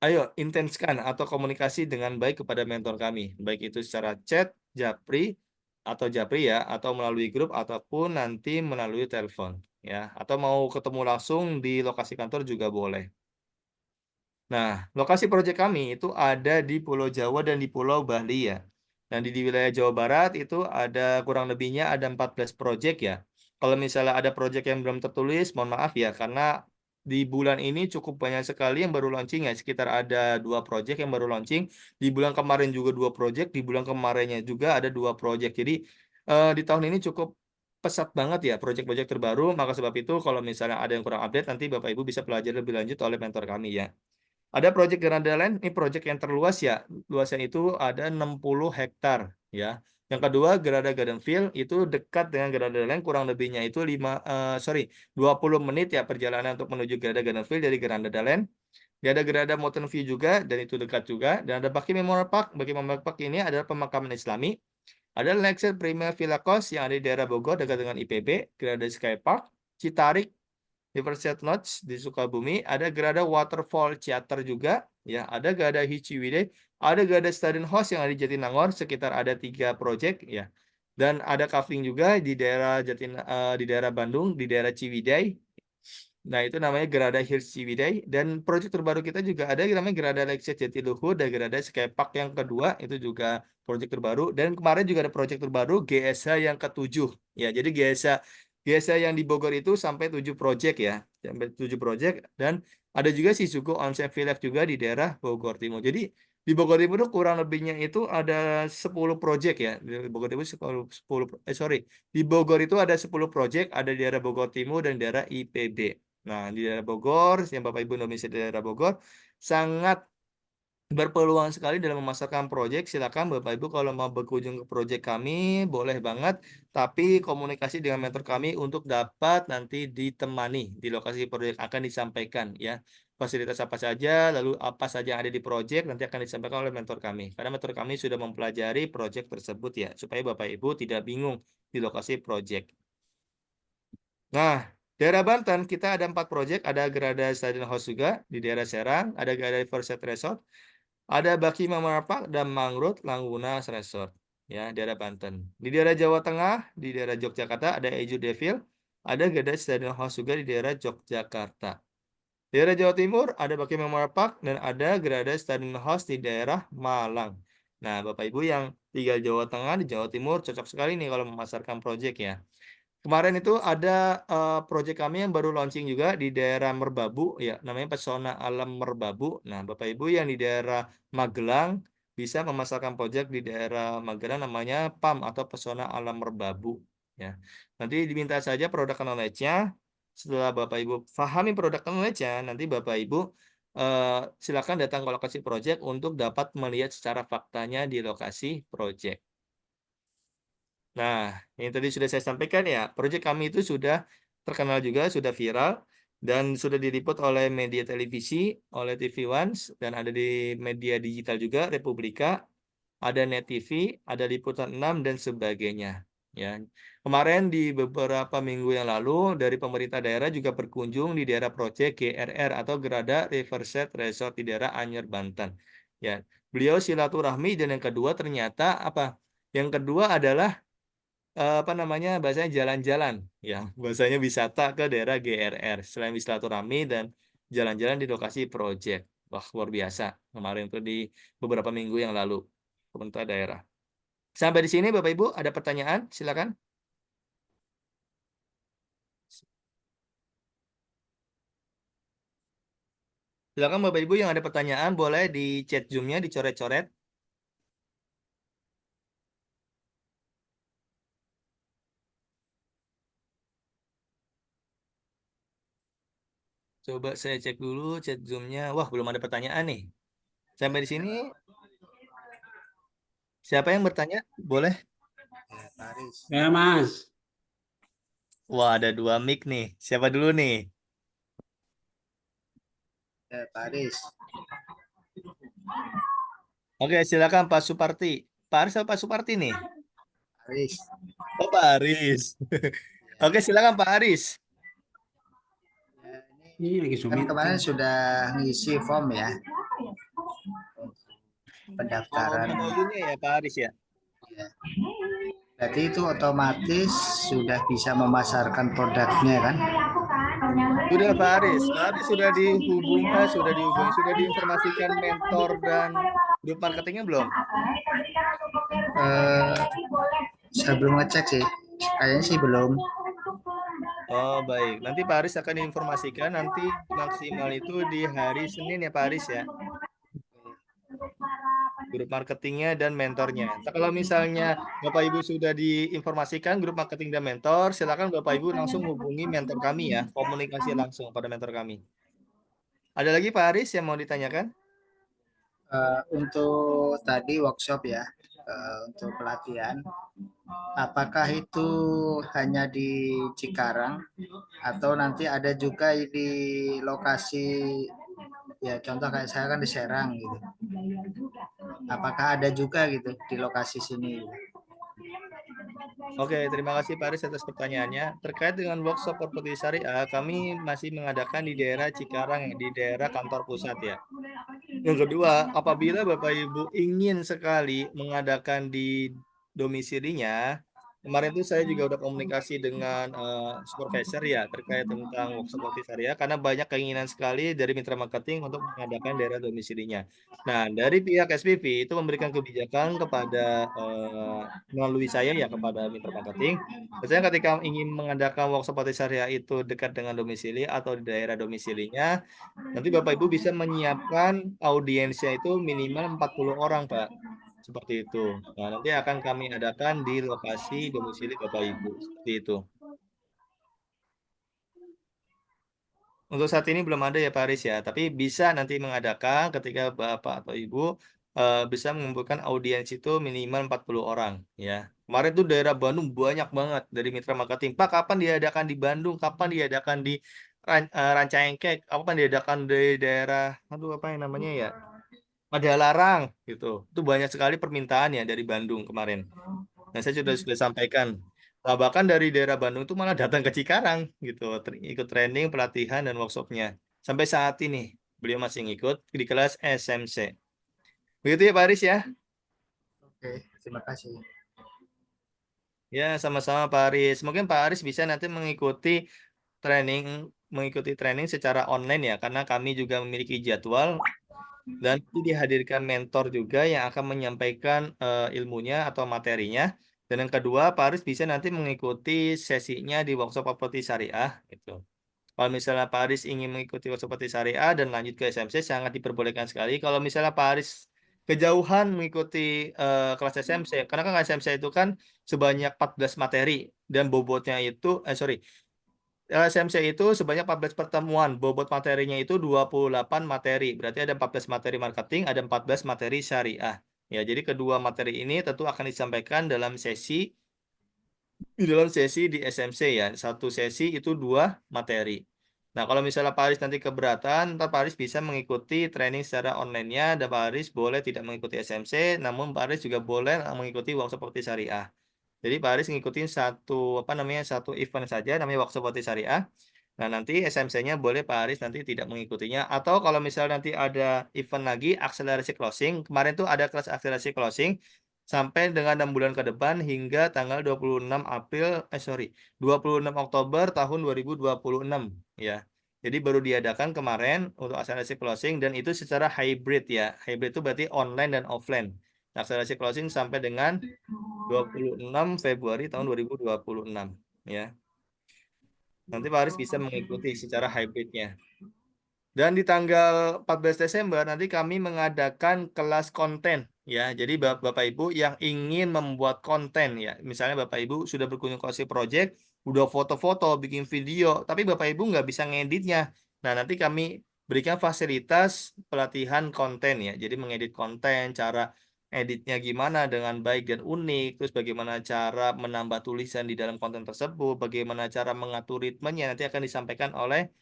Speaker 1: ayo intenskan atau komunikasi dengan baik kepada mentor kami, baik itu secara chat, japri, atau japri ya, atau melalui grup ataupun nanti melalui telepon ya, atau mau ketemu langsung di lokasi kantor juga boleh. Nah, lokasi proyek kami itu ada di Pulau Jawa dan di Pulau Bali ya. Dan di wilayah Jawa Barat itu ada kurang lebihnya ada 14 proyek ya. Kalau misalnya ada proyek yang belum tertulis, mohon maaf ya, karena di bulan ini cukup banyak sekali yang baru launching ya. Sekitar ada 2 proyek yang baru launching. Di bulan kemarin juga 2 proyek, di bulan kemarinnya juga ada 2 proyek. Jadi di tahun ini cukup pesat banget ya proyek-proyek terbaru. Maka sebab itu kalau misalnya ada yang kurang update, nanti Bapak Ibu bisa pelajari lebih lanjut oleh mentor kami ya. Ada proyek Granada Land, ini proyek yang terluas ya. Luasnya itu ada 60 hektar. ya. Yang kedua, Gerada Gardenville itu dekat dengan Gerada Land, kurang lebihnya itu 20 menit ya perjalanan untuk menuju Gerada Gardenville dari Gerada Land. Dia ada Gerada Mountain View juga, dan itu dekat juga. Dan ada Baki Memorial Park. Baki Memorial Park ini adalah pemakaman Islami. Ada Lexer Premier Villa Kos yang ada di daerah Bogor dekat dengan IPB, Gerada Sky Park, Citarik, Riverside Lodge di Sukabumi, ada Gerada Waterfall Theater juga, ya, ada Gerada Hiciwidey, ada Gerada Stadion House yang ada di Jatinangor, sekitar ada 3 proyek, ya, dan ada kafling juga di daerah di daerah Bandung, di daerah Ciwidey. Nah, itu namanya Gerada Hills Ciwidey, dan proyek terbaru kita juga ada yang namanya Gerada Lakeside Jatiluhur dan Gerada Skypark yang kedua, itu juga proyek terbaru, dan kemarin juga ada proyek terbaru GSH yang ke-7. Ya, jadi GSH yang di Bogor itu sampai 7 proyek ya, sampai 7 proyek, dan ada juga Shizuko Onsen Village juga di daerah Bogor Timur. Jadi di Bogor Timur itu kurang lebihnya itu ada 10 proyek ya. Di Bogor Timur 10, di Bogor itu ada 10 proyek, ada di daerah Bogor Timur dan daerah IPB. Nah, di daerah Bogor, yang Bapak Ibu Indonesia di daerah Bogor, sangat berpeluang sekali dalam memasarkan proyek. Silakan Bapak Ibu kalau mau berkunjung ke proyek kami, boleh banget. Tapi komunikasi dengan mentor kami untuk dapat nanti ditemani di lokasi proyek akan disampaikan ya. Fasilitas apa saja, lalu apa saja yang ada di proyek nanti akan disampaikan oleh mentor kami. Karena mentor kami sudah mempelajari proyek tersebut ya, supaya Bapak Ibu tidak bingung di lokasi proyek. Nah, daerah Banten kita ada 4 proyek, ada Gerada Stadion House juga di daerah Serang, ada Gerada Riverside Resort, ada Baki Memorial Park dan Mangrove Laguna Resort, ya, daerah Banten. Di daerah Jawa Tengah, di daerah Yogyakarta ada Eju Devil, ada Gerada Stadion House juga di daerah Yogyakarta. Daerah Jawa Timur ada Baki Memorial Park dan ada Gerada Stadion House di daerah Malang. Nah, Bapak Ibu yang tinggal Jawa Tengah di Jawa Timur cocok sekali nih kalau memasarkan proyek ya. Kemarin itu ada proyek kami yang baru launching juga di daerah Merbabu, ya, namanya Pesona Alam Merbabu. Nah, Bapak Ibu yang di daerah Magelang bisa memasarkan proyek di daerah Magelang namanya PAM atau Pesona Alam Merbabu. Ya, nanti diminta saja produk knowledge-nya. Setelah Bapak Ibu pahami produk knowledge-nya, nanti Bapak Ibu silakan datang ke lokasi proyek untuk dapat melihat secara faktanya di lokasi proyek. Nah, yang tadi sudah saya sampaikan ya, proyek kami itu sudah terkenal juga, sudah viral, dan sudah diliput oleh media televisi, oleh TV One, dan ada di media digital juga, Republika, ada Net TV, ada Liputan 6, dan sebagainya. Ya, kemarin di beberapa minggu yang lalu, dari pemerintah daerah juga berkunjung di daerah proyek GRR atau Gerada Riverside Resort di daerah Anyer, Banten. Ya, beliau silaturahmi, dan yang kedua ternyata apa? Yang kedua adalah apa namanya, bahasanya jalan-jalan ya, bahasanya wisata ke daerah GRR selain silaturahmi dan jalan-jalan di lokasi proyek. Wah, luar biasa kemarin itu di beberapa minggu yang lalu pemerintah daerah. Sampai di sini Bapak Ibu ada pertanyaan, silakan. Silakan Bapak Ibu yang ada pertanyaan boleh di chat Zoom-nya dicoret-coret. Coba saya cek dulu chat Zoom-nya. Wah, belum ada pertanyaan nih. Sampai di sini siapa yang bertanya? Boleh.
Speaker 4: Ya, Mas.
Speaker 1: Wah, ada 2 mic nih. Siapa dulu nih?
Speaker 3: Pak Aris.
Speaker 1: Oke, silakan Pak Suparti. Pak Aris atau Pak Suparti nih?
Speaker 3: Aris.
Speaker 1: Oh, Pak Aris. Oke, silakan Pak Aris.
Speaker 4: Ini lagi
Speaker 3: Kan
Speaker 4: Sumit.
Speaker 3: kemarin sudah ngisi form ya.
Speaker 1: Oh,
Speaker 3: Pendaftaran.
Speaker 1: MOU-nya ya Pak Aris ya?
Speaker 3: Ya. Berarti itu otomatis sudah bisa memasarkan produknya kan?
Speaker 1: Sudah Pak Aris. Pak Aris sudah sudah diinformasikan mentor dan grup marketingnya belum?
Speaker 3: Saya belum ngecek sih. Kayaknya sih belum.
Speaker 1: Oh, baik. Nanti Pak Aris akan diinformasikan nanti maksimal itu di hari Senin ya Pak Aris ya. Grup marketingnya dan mentornya. Nah, kalau misalnya Bapak Ibu sudah diinformasikan grup marketing dan mentor, silakan Bapak Ibu langsung hubungi mentor kami ya, komunikasi langsung pada mentor kami. Ada lagi Pak Aris yang mau ditanyakan?
Speaker 3: Untuk tadi workshop ya. untuk pelatihan. Apakah itu hanya di Cikarang atau nanti ada juga di lokasi, ya contoh kayak saya kan di Serang gitu. Apakah ada juga gitu di lokasi sini?
Speaker 1: Oke, terima kasih Pak Aris atas pertanyaannya. Terkait dengan workshop properti syariah, kami masih mengadakan di daerah Cikarang, di daerah kantor pusat ya. Yang kedua, apabila Bapak Ibu ingin sekali mengadakan di domisilinya, kemarin itu saya juga udah komunikasi dengan supervisor ya terkait tentang workshop properti syariah karena banyak keinginan sekali dari mitra marketing untuk mengadakan daerah domisilinya. Nah, dari pihak SPV itu memberikan kebijakan kepada melalui saya ya kepada mitra marketing. Misalnya ketika ingin mengadakan workshop properti syariah itu dekat dengan domisili atau di daerah domisilinya, nanti Bapak Ibu bisa menyiapkan audiensnya itu minimal 40 orang, Pak. Seperti itu. Nah, nanti akan kami adakan di lokasi domisili Bapak Ibu. Seperti itu. Untuk saat ini belum ada ya Pak Aris ya, tapi bisa nanti mengadakan ketika Bapak atau Ibu bisa mengumpulkan audiens itu minimal 40 orang ya. Kemarin tuh daerah Bandung banyak banget dari mitra marketing. Pak, kapan diadakan di Bandung? Kapan diadakan di Rancaengkek? Kapan diadakan di daerah aduh apa yang namanya ya? Padalarang gitu. Itu banyak sekali permintaan ya dari Bandung kemarin. Nah, saya sudah sampaikan. Nah, bahkan dari daerah Bandung itu malah datang ke Cikarang gitu, ikut training, pelatihan dan workshopnya. Sampai saat ini beliau masih ngikut di kelas SMC. Begitu ya Pak Aris ya?
Speaker 3: Oke, terima kasih.
Speaker 1: Ya, sama-sama Pak Aris. Mungkin Pak Aris bisa nanti mengikuti training secara online ya, karena kami juga memiliki jadwal dan itu dihadirkan mentor juga yang akan menyampaikan ilmunya atau materinya. Dan yang kedua, Pak Aris bisa nanti mengikuti sesinya di workshop properti syariah gitu. Kalau misalnya Pak Aris ingin mengikuti workshop properti syariah dan lanjut ke SMC sangat diperbolehkan sekali. Kalau misalnya Pak Aris kejauhan mengikuti kelas SMC, karena kan SMC itu kan sebanyak 14 materi dan bobotnya itu SMC itu sebanyak 14 pertemuan, bobot materinya itu 28 materi. Berarti ada 14 materi marketing, ada 14 materi syariah. Ya, jadi kedua materi ini tentu akan disampaikan di dalam sesi di SMC ya. Satu sesi itu 2 materi. Nah, kalau misalnya Pak Aris nanti keberatan, ntar Pak Aris bisa mengikuti training secara online-nya dan Pak Aris boleh tidak mengikuti SMC, namun Pak Aris juga boleh mengikuti workshop properti syariah. Jadi Pak Aris ngikutin satu event saja namanya workshop properti syariah. Nah, nanti SMC-nya boleh Pak Aris nanti tidak mengikutinya. Atau kalau misalnya nanti ada event lagi, akselerasi closing. Kemarin tuh ada kelas akselerasi closing sampai dengan 6 bulan ke depan hingga tanggal 26 Oktober tahun 2026 ya. Jadi baru diadakan kemarin untuk akselerasi closing dan itu secara hybrid ya. Hybrid itu berarti online dan offline. Akselerasi closing sampai dengan 26 Februari tahun 2026 ya. Nanti Pak Aris bisa mengikuti secara hybridnya. Dan di tanggal 14 Desember nanti kami mengadakan kelas konten ya. Jadi Bapak Ibu yang ingin membuat konten ya. Misalnya Bapak Ibu sudah berkunjung ke OC Project, udah foto-foto, bikin video, tapi Bapak Ibu nggak bisa ngeditnya. Nah, nanti kami berikan fasilitas pelatihan konten ya. Jadi mengedit konten, cara editnya gimana dengan baik dan unik, terus bagaimana cara menambah tulisan di dalam konten tersebut, bagaimana cara mengatur ritmenya nanti akan disampaikan oleh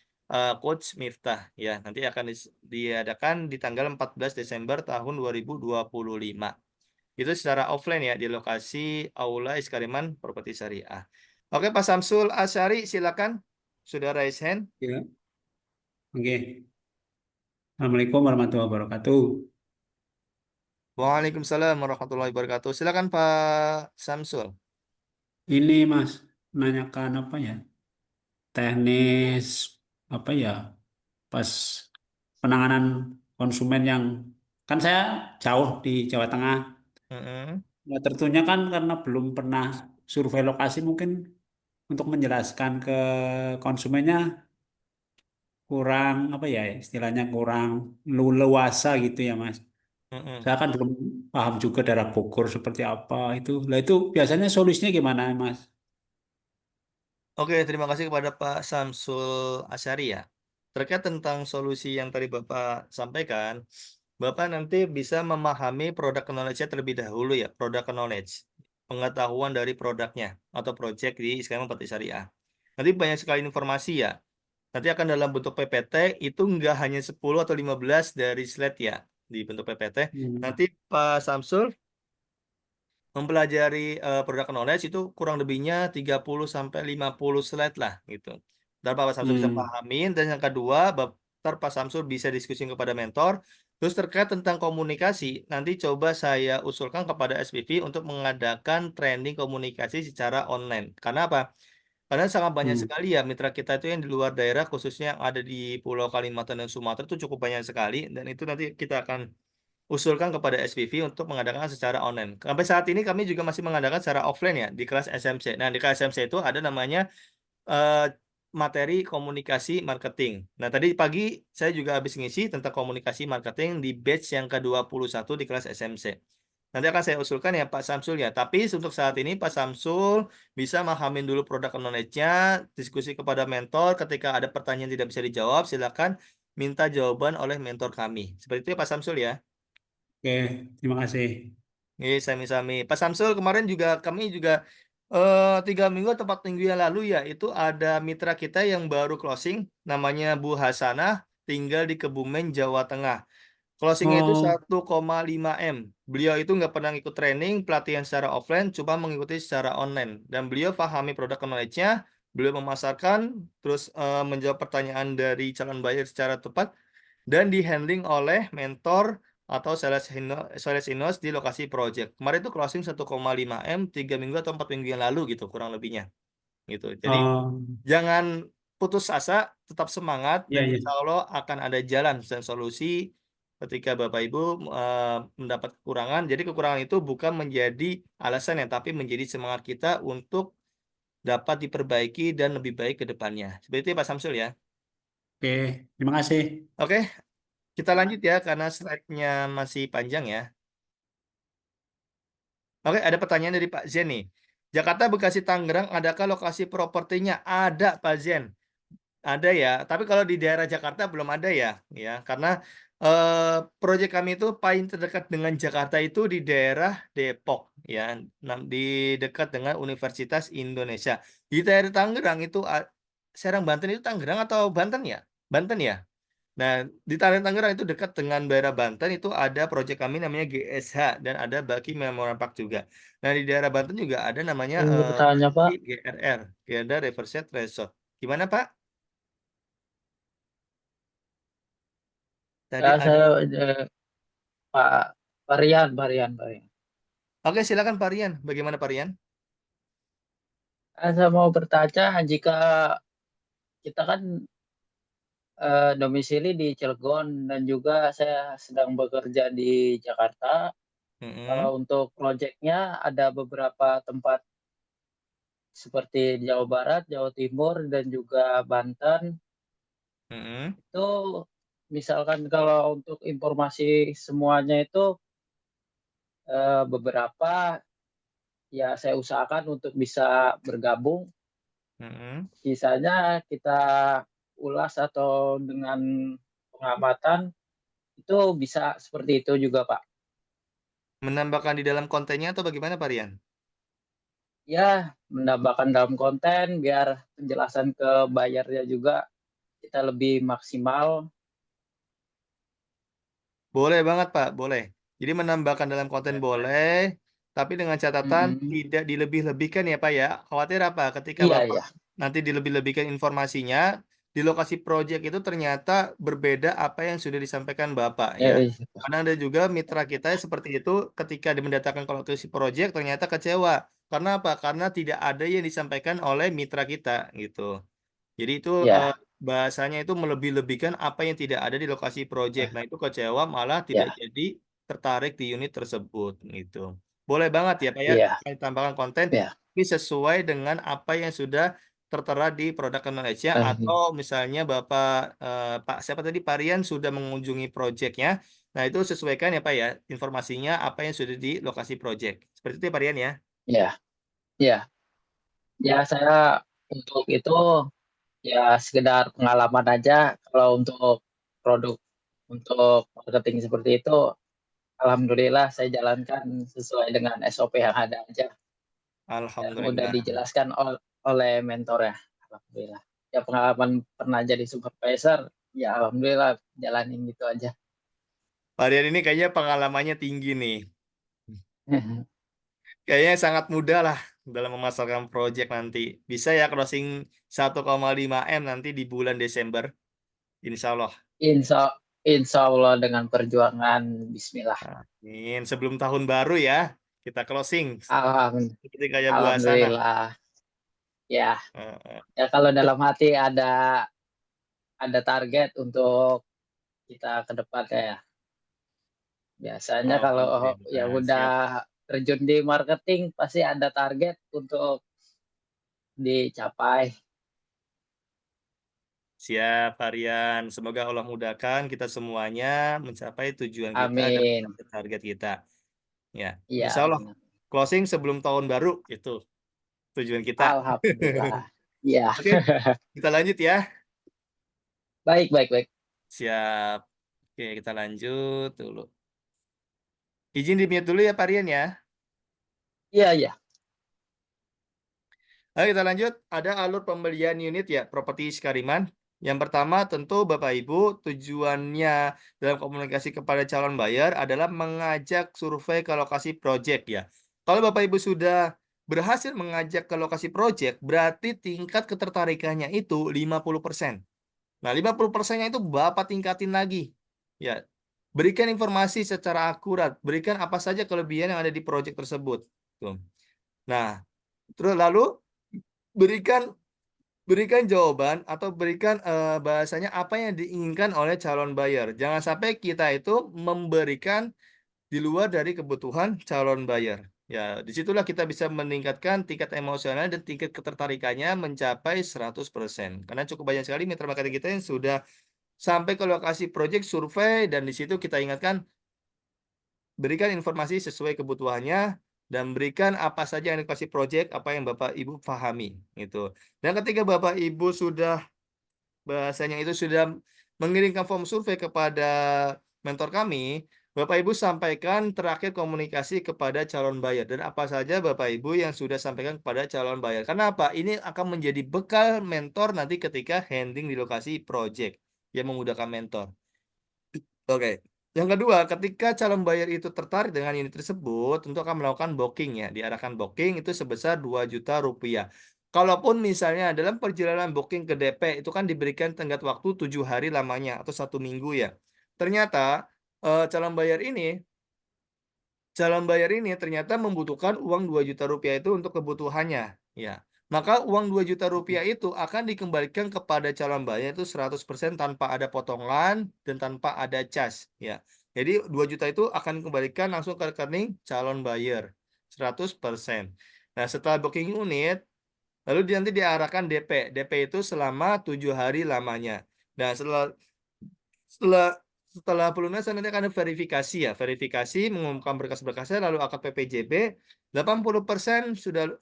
Speaker 1: Coach Miftah ya. Nanti akan diadakan di tanggal 14 Desember tahun 2025. Itu secara offline ya di lokasi Aula Iskariman Properti Syariah. Oke, Pak Samsul Asyari silakan. Sudah raise hand.
Speaker 4: Ya, oke. Assalamualaikum warahmatullahi wabarakatuh.
Speaker 1: Waalaikumsalam warahmatullahi wabarakatuh. Silakan Pak Samsul.
Speaker 4: Ini Mas, menanyakan apa ya? Teknis apa ya? Pas penanganan konsumen yang kan saya jauh di Jawa Tengah.
Speaker 1: Mm-mm.
Speaker 4: Nah, tentunya kan karena belum pernah survei lokasi mungkin untuk menjelaskan ke konsumennya kurang apa ya istilahnya kurang leluasa gitu ya Mas.
Speaker 1: Mm-mm.
Speaker 4: Saya kan belum paham juga daerah Bogor seperti apa itu. Lah itu biasanya solusinya gimana, Mas?
Speaker 1: Oke, terima kasih kepada Pak Samsul Asyari ya. Terkait tentang solusi yang tadi Bapak sampaikan, Bapak nanti bisa memahami produk knowledge-nya terlebih dahulu ya, produk knowledge. Pengetahuan dari produknya atau project di skema Petik Syariah. Nanti banyak sekali informasi ya. Nanti akan dalam bentuk PPT, itu nggak hanya 10 atau 15 dari slide ya, di bentuk PPT.
Speaker 4: Hmm.
Speaker 1: Nanti Pak Samsul mempelajari produk knowledge itu kurang lebihnya 30 sampai 50 slide lah gitu. Dan Pak Samsul bisa
Speaker 4: Hmm.
Speaker 1: pahamin, dan yang kedua, ntar Pak Samsul bisa diskusi kepada mentor. Terus terkait tentang komunikasi, nanti coba saya usulkan kepada SPV untuk mengadakan training komunikasi secara online. Karena apa? Karena sangat banyak
Speaker 4: Hmm.
Speaker 1: sekali ya mitra kita itu yang di luar daerah, khususnya yang ada di Pulau Kalimantan dan Sumatera itu cukup banyak sekali, dan itu nanti kita akan usulkan kepada SPV untuk mengadakan secara online. Sampai saat ini kami juga masih mengadakan secara offline ya di kelas SMC. Nah, di kelas SMC itu ada namanya eh, materi komunikasi marketing. Nah, tadi pagi saya juga habis ngisi tentang komunikasi marketing di batch yang ke-21 di kelas SMC. Nanti akan saya usulkan ya Pak Samsul ya. Tapi untuk saat ini Pak Samsul bisa memahamin dulu produk knowledge-nya, diskusi kepada mentor. Ketika ada pertanyaan tidak bisa dijawab, silakan minta jawaban oleh mentor kami. Seperti itu ya Pak Samsul ya.
Speaker 4: Oke, terima kasih.
Speaker 1: Iya, sami-sami. Pak Samsul, kemarin juga kami juga 3 minggu atau 4 minggu yang lalu ya, itu ada mitra kita yang baru closing, namanya Bu Hasanah, tinggal di Kebumen, Jawa Tengah. Closingnya itu
Speaker 4: Oh,
Speaker 1: 1,5 M. Beliau itu nggak pernah ikut training, pelatihan secara offline, cuma mengikuti secara online. Dan beliau pahami produk knowledge-nya, beliau memasarkan, terus menjawab pertanyaan dari calon buyer secara tepat, dan dihandling oleh mentor atau sales in-house di lokasi project. Kemarin itu closing 1,5 M 3 minggu atau 4 minggu yang lalu gitu kurang lebihnya gitu. Jadi
Speaker 4: oh,
Speaker 1: jangan putus asa, tetap semangat,
Speaker 4: iya,
Speaker 1: dan
Speaker 4: iya.
Speaker 1: insya Allah akan ada jalan dan solusi ketika Bapak Ibu mendapat kekurangan. Jadi kekurangan itu bukan menjadi alasan ya, tapi menjadi semangat kita untuk dapat diperbaiki dan lebih baik ke depannya. Seperti itu ya, Pak Samsul ya.
Speaker 4: Oke, terima kasih.
Speaker 1: Oke, kita lanjut ya karena slide-nya masih panjang ya. Oke, ada pertanyaan dari Pak Zen nih. Jakarta, Bekasi, Tangerang, adakah lokasi propertinya? Ada, Pak Zen. Ada ya, tapi kalau di daerah Jakarta belum ada ya, karena proyek kami itu paling terdekat dengan Jakarta itu di daerah Depok, ya, di dekat dengan Universitas Indonesia. Di daerah Tangerang itu, Serang Banten itu Tangerang atau Banten ya? Banten ya. Nah, di Tangerang itu dekat dengan daerah Banten itu ada proyek kami namanya GSH, dan ada Baki Memorial Park juga. Nah, di daerah Banten juga ada namanya
Speaker 5: Ingin bertanya, Pak.
Speaker 1: GRR, Gerda Riverside Resort. Gimana, Pak? Tadi
Speaker 5: Ya,
Speaker 1: ada.
Speaker 5: saya Pak Varian.
Speaker 1: Oke, silakan Pak Rian. Bagaimana Pak Rian?
Speaker 5: Saya mau bertanya, jika kita kan domisili di Cilegon dan juga saya sedang bekerja di Jakarta. Kalau
Speaker 1: Mm-mm,
Speaker 5: untuk proyeknya ada beberapa tempat seperti Jawa Barat, Jawa Timur, dan juga Banten.
Speaker 1: mm-mm,
Speaker 5: Itu misalkan kalau untuk informasi semuanya itu beberapa ya saya usahakan untuk bisa bergabung.
Speaker 1: mm-mm.
Speaker 5: Sisanya kita ulas atau dengan pengamatan itu bisa seperti itu juga, Pak.
Speaker 1: Menambahkan di dalam kontennya atau bagaimana Pak Rian?
Speaker 5: Ya, menambahkan dalam konten biar penjelasan ke bayarnya juga kita lebih maksimal.
Speaker 1: Boleh banget Pak, boleh. Jadi menambahkan dalam konten boleh, tapi dengan catatan
Speaker 5: Mm-mm.
Speaker 1: tidak dilebih-lebihkan ya Pak ya. Khawatir apa? Ketika
Speaker 5: Iya,
Speaker 1: Bapak
Speaker 5: iya.
Speaker 1: nanti dilebih-lebihkan informasinya, di lokasi proyek itu ternyata berbeda apa yang sudah disampaikan Bapak
Speaker 5: Ya,
Speaker 1: ya.
Speaker 5: iya, Pak.
Speaker 1: Karena ada juga mitra kita yang seperti itu ketika mendatangkan ke lokasi proyek ternyata kecewa. Karena apa? Karena tidak ada yang disampaikan oleh mitra kita gitu. Jadi itu
Speaker 5: Ya,
Speaker 1: bahasanya itu melebih-lebihkan apa yang tidak ada di lokasi project.
Speaker 5: eh,
Speaker 1: Nah, itu kecewa malah tidak
Speaker 5: ya,
Speaker 1: jadi tertarik di unit tersebut gitu. Boleh banget ya, Pak ya,
Speaker 5: iya,
Speaker 1: akan ditambahkan konten
Speaker 5: ya.
Speaker 1: tapi sesuai dengan apa yang sudah tertera di produk Malaysia,
Speaker 5: Eh,
Speaker 1: atau misalnya Bapak Pak siapa tadi Parian sudah mengunjungi projectnya. Nah, itu sesuaikan ya, Pak ya, informasinya apa yang sudah di lokasi project. Seperti itu ya, Parian ya.
Speaker 5: ya, ya. Ya, saya untuk itu ya sekedar pengalaman aja kalau untuk produk untuk marketing seperti itu, alhamdulillah saya jalankan sesuai dengan SOP yang ada aja dan udah
Speaker 1: Alhamdulillah.
Speaker 5: dijelaskan oleh mentor ya, alhamdulillah. Ya pengalaman pernah jadi supervisor, ya alhamdulillah jalanin gitu aja.
Speaker 1: Pak Rian ini kayaknya pengalamannya tinggi nih. Kayaknya sangat mudah lah dalam memasarkan project nanti. Bisa ya closing 1,5 M nanti di bulan Desember. Insya Allah.
Speaker 5: Insya Allah dengan perjuangan Bismillah.
Speaker 1: Amin. Sebelum tahun baru ya, kita closing. Seperti kayak buasana.
Speaker 5: Alhamdulillah. Ya,
Speaker 1: Heeh.
Speaker 5: ya kalau dalam hati ada target untuk kita ke depannya ya. Biasanya kalau ya
Speaker 1: Alhamdulillah.
Speaker 5: udah
Speaker 1: Siap.
Speaker 5: terjun di marketing pasti ada target untuk dicapai.
Speaker 1: Siap, Varian. Semoga Allah mudahkan kita semuanya mencapai tujuan kita dan
Speaker 5: Amin.
Speaker 1: mencapai target kita. Ya,
Speaker 5: Iya,
Speaker 1: Insya Allah
Speaker 5: benar.
Speaker 1: closing sebelum tahun baru itu tujuan kita.
Speaker 5: Alhamdulillah. Iya.
Speaker 1: Oke, kita lanjut ya.
Speaker 5: Baik.
Speaker 1: Siap. Oke, kita lanjut dulu. Izin di-mute dulu ya, Varian ya.
Speaker 5: Iya.
Speaker 1: Ayo kita lanjut. Ada alur pembelian unit ya, properti Skariman. Yang pertama tentu Bapak Ibu tujuannya dalam komunikasi kepada calon bayar adalah mengajak survei ke lokasi proyek ya. Kalau Bapak Ibu sudah berhasil mengajak ke lokasi proyek, berarti tingkat ketertarikannya itu 50%. Nah, 50%-nya itu Bapak tingkatin lagi. Ya. Berikan informasi secara akurat, berikan apa saja kelebihan yang ada di proyek tersebut. Tuh. Nah, terus lalu berikan jawaban atau berikan bahasanya apa yang diinginkan oleh calon bayar. Jangan sampai kita itu memberikan di luar dari kebutuhan calon bayar. Ya, disitulah kita bisa meningkatkan tingkat emosional dan tingkat ketertarikannya mencapai 100%. Karena cukup banyak sekali mitra marketing kita yang sudah sampai ke lokasi proyek survei dan di situ kita ingatkan berikan informasi sesuai kebutuhannya dan berikan apa saja yang dikasih proyek, apa yang Bapak Ibu pahami gitu. Dan ketika Bapak Ibu sudah bahasanya itu sudah mengirimkan form survei kepada mentor kami, Bapak Ibu sampaikan terakhir komunikasi kepada calon bayar dan apa saja Bapak Ibu yang sudah sampaikan kepada calon bayar. Karena apa? Ini akan menjadi bekal mentor nanti ketika handling di lokasi proyek yang memudahkan mentor. Oke. Yang kedua, ketika calon bayar itu tertarik dengan unit tersebut, tentu akan melakukan booking ya. Diarahkan booking itu sebesar 2 juta rupiah. Kalaupun misalnya dalam perjalanan booking ke DP itu kan diberikan tenggat waktu 7 hari lamanya atau 1 minggu ya. Ternyata calon bayar ini ternyata membutuhkan uang 2 juta rupiah itu untuk kebutuhannya. Ya. Maka uang 2 juta rupiah itu akan dikembalikan kepada calon bayar itu 100% tanpa ada potongan dan tanpa ada cas. Ya. Jadi 2 juta itu akan dikembalikan langsung ke rekening calon bayar. 100%. Nah, setelah booking unit, lalu nanti diarahkan DP. DP itu selama 7 hari lamanya. Nah, setelah pelunasan nanti akan ada verifikasi ya. Verifikasi mengumumkan berkas-berkasnya lalu akad PPJB 80%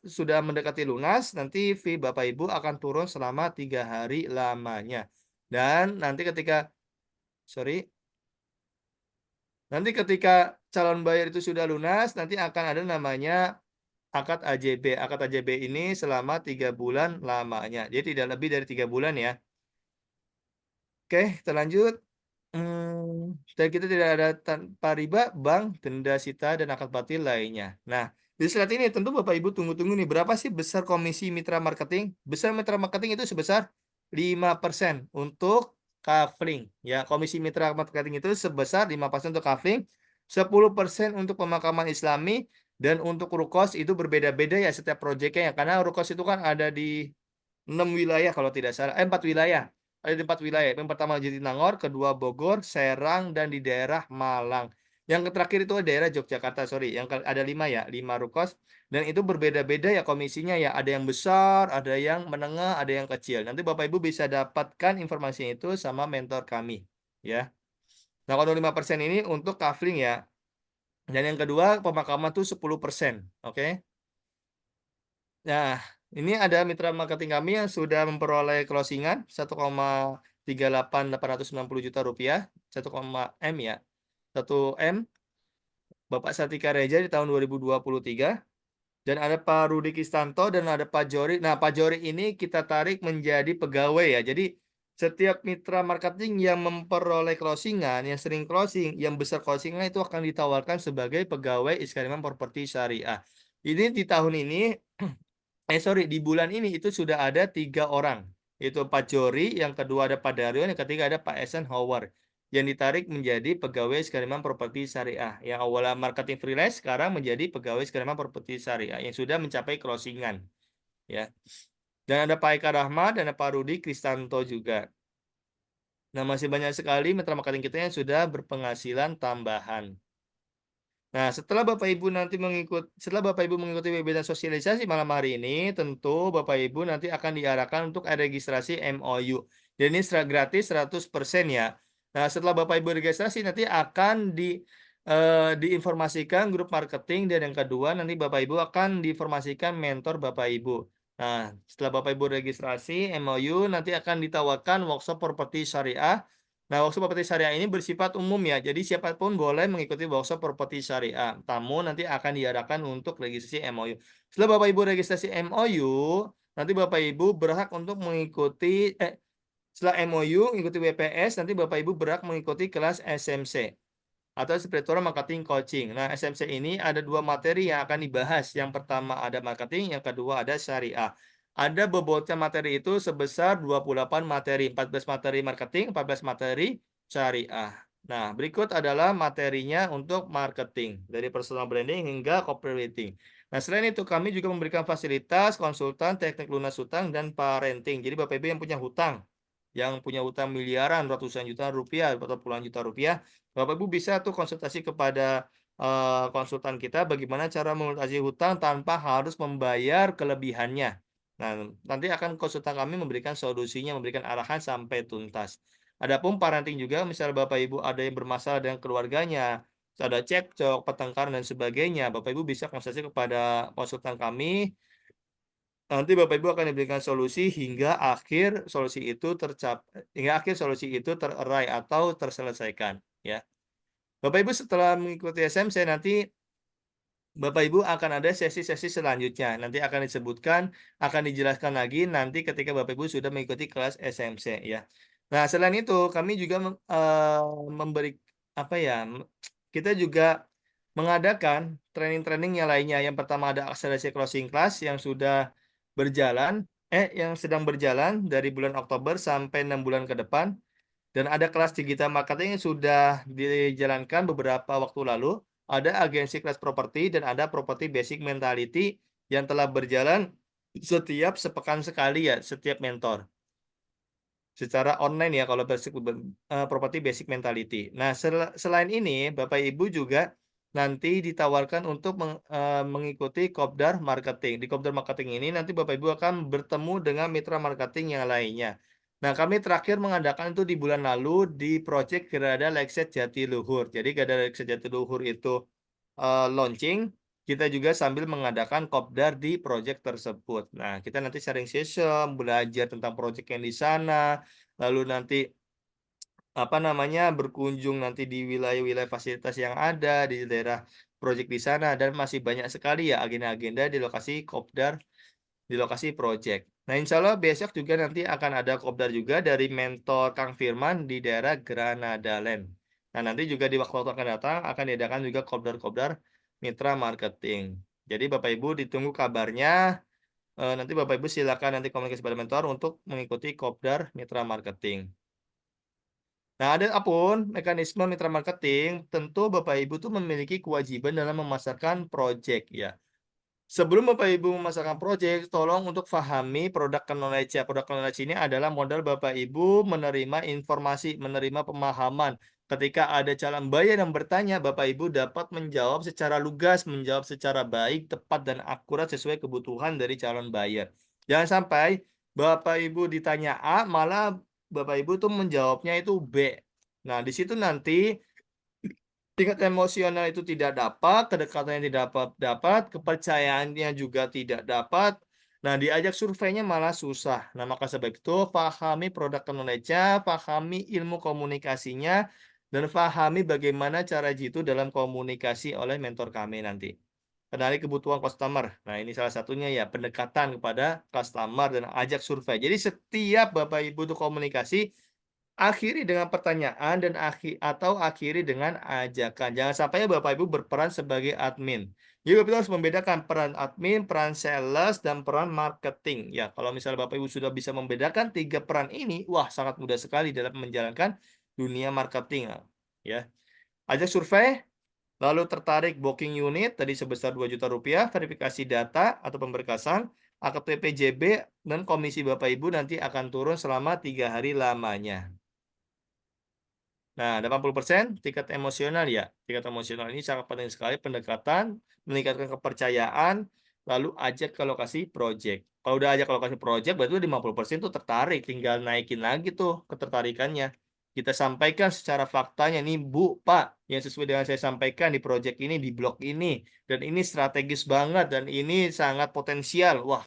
Speaker 1: sudah mendekati lunas, nanti fee Bapak Ibu akan turun selama 3 hari lamanya. Dan nanti ketika calon bayar itu sudah lunas, nanti akan ada namanya akad AJB. Akad AJB ini selama 3 bulan lamanya. Jadi tidak lebih dari 3 bulan ya. Oke, kita lanjut. Dan kita tidak ada tanpa riba, bank, denda sita, dan akad batil lainnya. Nah, di slide ini tentu Bapak Ibu tunggu-tunggu nih, berapa sih besar komisi mitra marketing? Besar mitra marketing itu sebesar 5% untuk covering. Ya, komisi mitra marketing itu sebesar 5% untuk covering, 10% untuk pemakaman Islami, dan untuk rukos itu berbeda-beda ya setiap proyeknya ya. Karena rukos itu kan ada di 6 wilayah kalau tidak salah, 4 wilayah. Ada di 4 wilayah. Yang pertama Jatinangor, kedua Bogor, Serang, dan di daerah Malang. Yang terakhir itu daerah Yogyakarta, sorry. Yang ada 5 ya, 5 rukos. Dan itu berbeda-beda ya komisinya ya. Ada yang besar, ada yang menengah, ada yang kecil. Nanti Bapak Ibu bisa dapatkan informasinya itu sama mentor kami. Ya. Nah, kalau 5% ini untuk covering ya. Dan yang kedua pemakaman tuh 10%. Oke. Nah, ini ada mitra marketing kami yang sudah memperoleh closingan 1,3 38.890 juta rupiah, 1, M ya. 1 M Bapak Satika Reja di tahun 2023. Dan ada Pak Rudi Kistanto dan ada Pak Jori. Nah, Pak Jori ini kita tarik menjadi pegawai ya. Jadi setiap mitra marketing yang memperoleh closingan, yang sering closing, yang besar closingan itu akan ditawarkan sebagai pegawai Iskariman Properti Syariah. Ini di tahun ini, di bulan ini itu sudah ada 3 orang. Itu Pak Jori, yang kedua ada Pak Daryo, yang ketiga ada Pak Esen Howard. Yang ditarik menjadi pegawai Iskariman Properti Syariah. Yang awalnya marketing freelance, sekarang menjadi pegawai Iskariman Properti Syariah. Yang sudah mencapai closingan. Ya. Dan ada Pak Eka Rahmat dan ada Pak Rudi Kristanto juga. Nah, masih banyak sekali mitra marketing kita yang sudah berpenghasilan tambahan. Nah, setelah Bapak Ibu mengikuti webinar sosialisasi malam hari ini, tentu Bapak Ibu nanti akan diarahkan untuk registrasi MOU. Dan ini gratis 100% ya. Nah, setelah Bapak Ibu registrasi nanti akan diinformasikan grup marketing, dan yang kedua nanti Bapak Ibu akan diinformasikan mentor Bapak Ibu. Nah, setelah Bapak Ibu registrasi MOU nanti akan ditawarkan workshop properti syariah. Nah, workshop properti syariah ini bersifat umum ya. Jadi siapapun boleh mengikuti workshop properti syariah. Tamu nanti akan diarahkan untuk registrasi MOU. Setelah Bapak Ibu registrasi MOU, nanti Bapak Ibu berhak untuk mengikuti setelah MOU mengikuti WPS, nanti Bapak Ibu berhak mengikuti kelas SMC atau Spiritual Marketing Coaching. Nah, SMC ini ada 2 materi yang akan dibahas. Yang pertama ada marketing, yang kedua ada syariah. Ada bobotnya materi itu sebesar 28 materi, 14 materi marketing, 14 materi syariah. Nah, berikut adalah materinya untuk marketing, dari personal branding hingga copywriting. Nah, selain itu kami juga memberikan fasilitas konsultan, teknik lunas hutang, dan parenting. Jadi Bapak Ibu yang punya hutang miliaran, ratusan juta rupiah, atau puluhan juta rupiah, Bapak Ibu bisa tuh konsultasi kepada konsultan kita bagaimana cara melunasi hutang tanpa harus membayar kelebihannya. Nah, nanti akan konsultan kami memberikan solusinya, memberikan arahan sampai tuntas. Adapun parenting juga, misal Bapak Ibu ada yang bermasalah dengan keluarganya, ada cekcok, pertengkaran dan sebagainya, Bapak Ibu bisa konsultasi kepada konsultan kami. Nanti Bapak Ibu akan diberikan solusi hingga akhir solusi itu terurai atau terselesaikan ya. Bapak Ibu setelah mengikuti SMC nanti Bapak Ibu akan ada sesi-sesi selanjutnya. Nanti akan disebutkan, akan dijelaskan lagi nanti ketika Bapak Ibu sudah mengikuti kelas SMC ya. Nah, selain itu kami juga memberi kita juga mengadakan training-training yang lainnya. Yang pertama ada akselerasi closing class yang sedang berjalan dari bulan Oktober sampai 6 bulan ke depan. Dan ada kelas digital marketing yang sudah dijalankan beberapa waktu lalu. Ada agensi kelas properti dan ada property basic mentality yang telah berjalan setiap sepekan sekali ya, setiap mentor. Secara online ya kalau property basic mentality. Nah, selain ini Bapak Ibu juga nanti ditawarkan untuk mengikuti Kopdar Marketing. Di Kopdar Marketing ini nanti Bapak Ibu akan bertemu dengan mitra marketing yang lainnya. Nah, kami terakhir mengadakan itu di bulan lalu di Project Gerada Lexet Jatiluhur. Jadi Gerada Lexet Jatiluhur itu launching, kita juga sambil mengadakan kopdar di project tersebut. Nah, kita nanti sharing session, belajar tentang project yang di sana, lalu nanti berkunjung nanti di wilayah-wilayah fasilitas yang ada di daerah project di sana, dan masih banyak sekali ya agenda-agenda di lokasi kopdar, di lokasi project. Nah, insya Allah besok juga nanti akan ada kopdar juga dari mentor Kang Firman di daerah Granada Land. Nah, nanti juga di waktu-waktu akan datang akan diadakan juga kopdar-kopdar mitra marketing. Jadi Bapak Ibu ditunggu kabarnya. Nanti Bapak Ibu silakan nanti komunikasi pada mentor untuk mengikuti kopdar mitra marketing. Nah, adapun mekanisme mitra marketing, tentu Bapak Ibu tuh memiliki kewajiban dalam memasarkan project ya. Sebelum Bapak Ibu memasarkan project, tolong untuk pahami product knowledge ya. Product knowledge ini adalah modal Bapak Ibu menerima informasi, menerima pemahaman. Ketika ada calon buyer yang bertanya, Bapak Ibu dapat menjawab secara lugas, menjawab secara baik, tepat, dan akurat sesuai kebutuhan dari calon buyer. Jangan sampai Bapak Ibu ditanya A, malah Bapak Ibu tuh menjawabnya itu B. Nah, di situ nanti tingkat emosional itu tidak dapat, kedekatannya tidak dapat, kepercayaannya juga tidak dapat. Nah, diajak surveinya malah susah. Nah, maka sebab itu pahami product knowledge-nya, pahami ilmu komunikasinya, dan pahami bagaimana cara jitu dalam komunikasi oleh mentor kami nanti. Kenali kebutuhan customer. Nah, ini salah satunya ya, pendekatan kepada customer dan ajak survei. Jadi setiap Bapak Ibu itu komunikasi, akhiri dengan pertanyaan dan akhiri dengan ajakan. Jangan sampai Bapak Ibu berperan sebagai admin. Jadi Bapak Ibu harus membedakan peran admin, peran sales, dan peran marketing. Ya, kalau misalnya Bapak Ibu sudah bisa membedakan 3 peran ini, wah sangat mudah sekali dalam menjalankan dunia marketing. Ya, ajak survei, lalu tertarik booking unit tadi sebesar 2 juta rupiah, verifikasi data atau pemberkasan, AKTP JB, dan komisi Bapak Ibu nanti akan turun selama 3 hari lamanya. Nah, 80% tingkat emosional ya. Tingkat emosional ini sangat penting sekali pendekatan, meningkatkan kepercayaan, lalu ajak ke lokasi project. Kalau udah ajak ke lokasi project, berarti 50% tuh tertarik, tinggal naikin lagi tuh ketertarikannya. Kita sampaikan secara faktanya nih, Bu, Pak, yang sesuai dengan saya sampaikan di project ini, di blog ini, dan ini strategis banget, dan ini sangat potensial. Wah,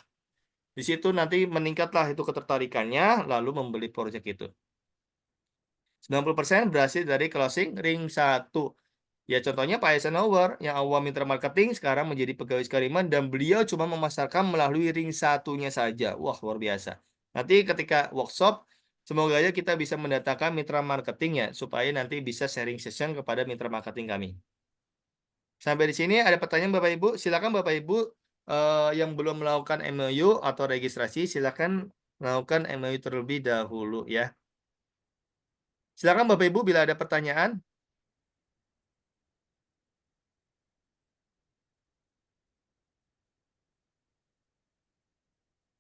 Speaker 1: di situ nanti meningkatlah itu ketertarikannya, lalu membeli project itu. 90% berhasil dari closing ring 1. Ya contohnya Pak Eisenhower yang awal mitra marketing sekarang menjadi pegawai Skariman dan beliau cuma memasarkan melalui ring 1-nya saja. Wah, luar biasa. Nanti ketika workshop, semoga aja kita bisa mendatangkan mitra marketing ya, supaya nanti bisa sharing session kepada mitra marketing kami. Sampai di sini ada pertanyaan Bapak Ibu. Silakan Bapak Ibu yang belum melakukan MOU atau registrasi, silakan melakukan MOU terlebih dahulu ya. Silakan Bapak Ibu bila ada pertanyaan.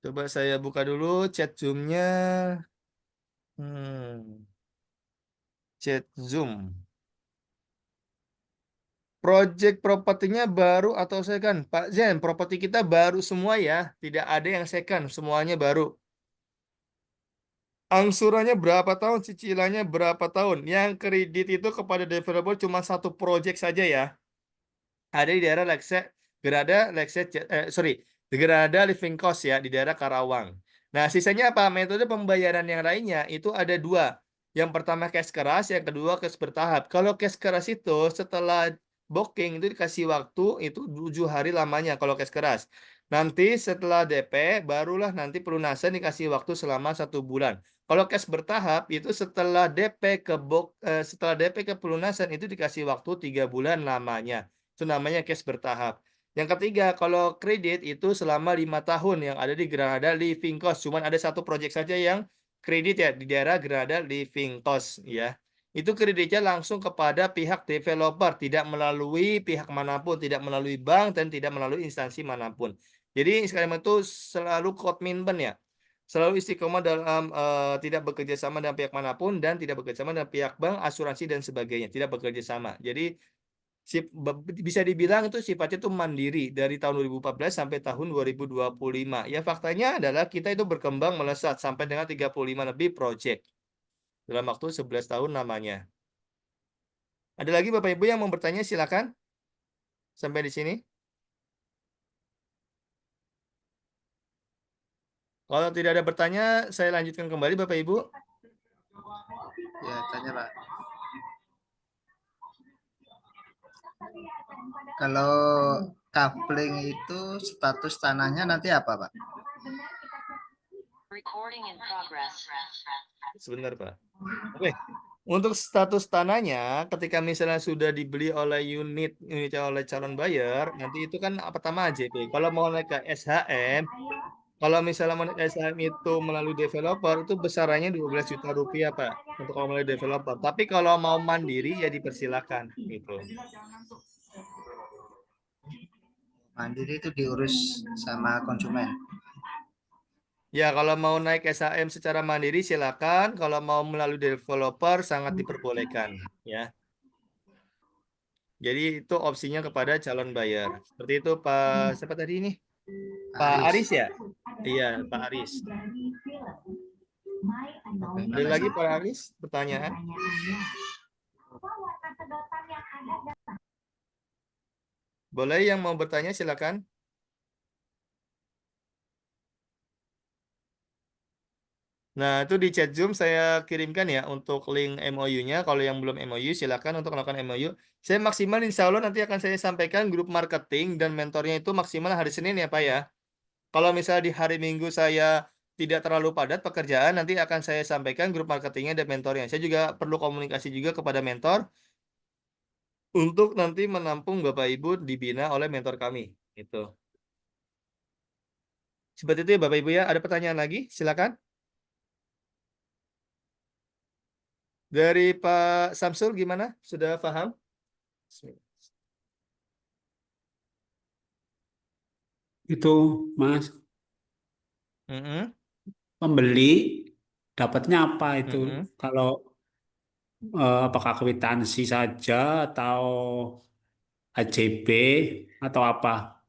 Speaker 1: Coba saya buka dulu chat Zoom-nya. Chat Zoom. Project propertinya baru atau second? Pak Zen, properti kita baru semua ya. Tidak ada yang second, semuanya baru. Angsurannya berapa tahun, cicilannya berapa tahun. Yang kredit itu kepada developer cuma 1 project saja ya. Ada di daerah Gerada Living Cost ya, di daerah Karawang. Nah, sisanya apa? Metode pembayaran yang lainnya itu ada 2. Yang pertama cash keras, yang kedua cash bertahap. Kalau cash keras itu setelah booking itu dikasih waktu itu 7 hari lamanya kalau cash keras. Nanti setelah DP barulah nanti pelunasan dikasih waktu selama 1 bulan. Kalau cash bertahap itu setelah DP ke pelunasan itu dikasih waktu 3 bulan lamanya. Itu namanya cash bertahap. Yang ketiga, kalau kredit itu selama 5 tahun yang ada di Granada Living Cost. Cuman ada 1 proyek saja yang kredit ya di daerah Granada Living Cost ya. Itu kreditnya langsung kepada pihak developer, tidak melalui pihak manapun, tidak melalui bank dan tidak melalui instansi manapun. Jadi sekali itu selalu komitmen ya. Selalu istiqomah dalam tidak bekerja sama dengan pihak manapun dan tidak bekerja sama dengan pihak bank, asuransi dan sebagainya, tidak bekerja sama. Jadi bisa dibilang itu sifatnya itu mandiri dari tahun 2014 sampai tahun 2025. Ya faktanya adalah kita itu berkembang melesat sampai dengan 35 lebih project dalam waktu 11 tahun namanya. Ada lagi Bapak Ibu yang mau bertanya silakan. Sampai di sini. Kalau tidak ada bertanya, saya lanjutkan kembali Bapak Ibu.
Speaker 3: Ya, tanya Pak. Kalau coupling itu status tanahnya nanti apa Pak?
Speaker 1: Sebentar Pak. Oke. Untuk status tanahnya, ketika misalnya sudah dibeli oleh unitnya oleh calon buyer, nanti itu kan pertama AJP. Kalau mau naik ke SHM, kalau misalnya mau naik ke SHM itu melalui developer, itu besarannya 12 juta rupiah Pak, untuk kalau melalui developer. Tapi kalau mau mandiri ya dipersilakan gitu.
Speaker 3: Mandiri itu diurus sama konsumen.
Speaker 1: Ya, kalau mau naik SHM secara mandiri silakan. Kalau mau melalui developer sangat diperbolehkan ya. Jadi itu opsinya kepada calon buyer. Seperti itu Pak, siapa tadi ini? Pak Aris ya? Iya, Pak Aris. Ada lagi Pak Aris pertanyaan? Boleh yang mau bertanya silakan. Nah, itu di chat Zoom saya kirimkan ya untuk link MOU-nya. Kalau yang belum MOU, silakan untuk melakukan MOU. Saya maksimal insya Allah nanti akan saya sampaikan grup marketing dan mentornya itu maksimal hari Senin ya Pak ya. Kalau misalnya di hari Minggu saya tidak terlalu padat pekerjaan, nanti akan saya sampaikan grup marketingnya dan mentornya. Saya juga perlu komunikasi juga kepada mentor untuk nanti menampung Bapak Ibu dibina oleh mentor kami. Gitu. Seperti itu ya Bapak Ibu ya. Ada pertanyaan lagi? Silakan. Dari Pak Samsul gimana? Sudah paham?
Speaker 4: Itu Mas,
Speaker 1: Mm-mm,
Speaker 4: pembeli dapatnya apa itu?
Speaker 1: mm-mm.
Speaker 4: Kalau apakah kwitansi saja atau AJB atau apa?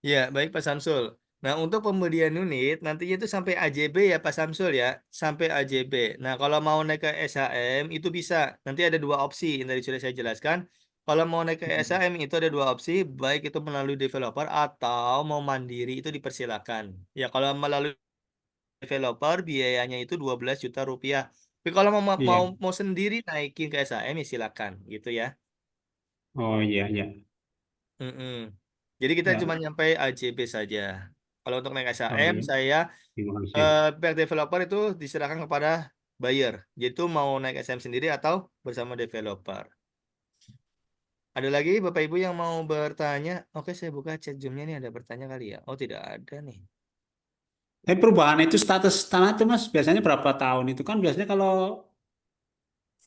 Speaker 1: Ya, baik Pak Samsul. Nah, untuk pembelian unit nantinya itu sampai AJB ya Pak Samsul ya, sampai AJB. Nah, kalau mau naik ke SHM itu bisa. Nanti ada dua opsi yang tadi sudah saya jelaskan. Kalau mau naik ke SHM itu ada dua opsi, baik itu melalui developer atau mau mandiri itu dipersilakan. Ya, kalau melalui developer biayanya itu 12 juta rupiah. Tapi kalau mau mau
Speaker 4: Iya.
Speaker 1: mau sendiri naikin ke SHM ya silakan gitu ya.
Speaker 4: Oh iya iya.
Speaker 1: Mm-mm. Jadi kita cuma
Speaker 4: Ya.
Speaker 1: nyampe AJB saja. Kalau untuk naik
Speaker 4: Oh
Speaker 1: SHM,
Speaker 4: iya.
Speaker 1: saya
Speaker 4: Terima kasih.
Speaker 1: pihak developer itu diserahkan kepada buyer. Jadi itu mau naik SHM sendiri atau bersama developer. Ada lagi Bapak Ibu yang mau bertanya? Oke, saya buka chat Zoom-nya nih ada bertanya kali ya. Oh, tidak ada nih.
Speaker 4: Tapi perubahan itu status tanah itu Mas biasanya berapa tahun? Itu kan biasanya kalau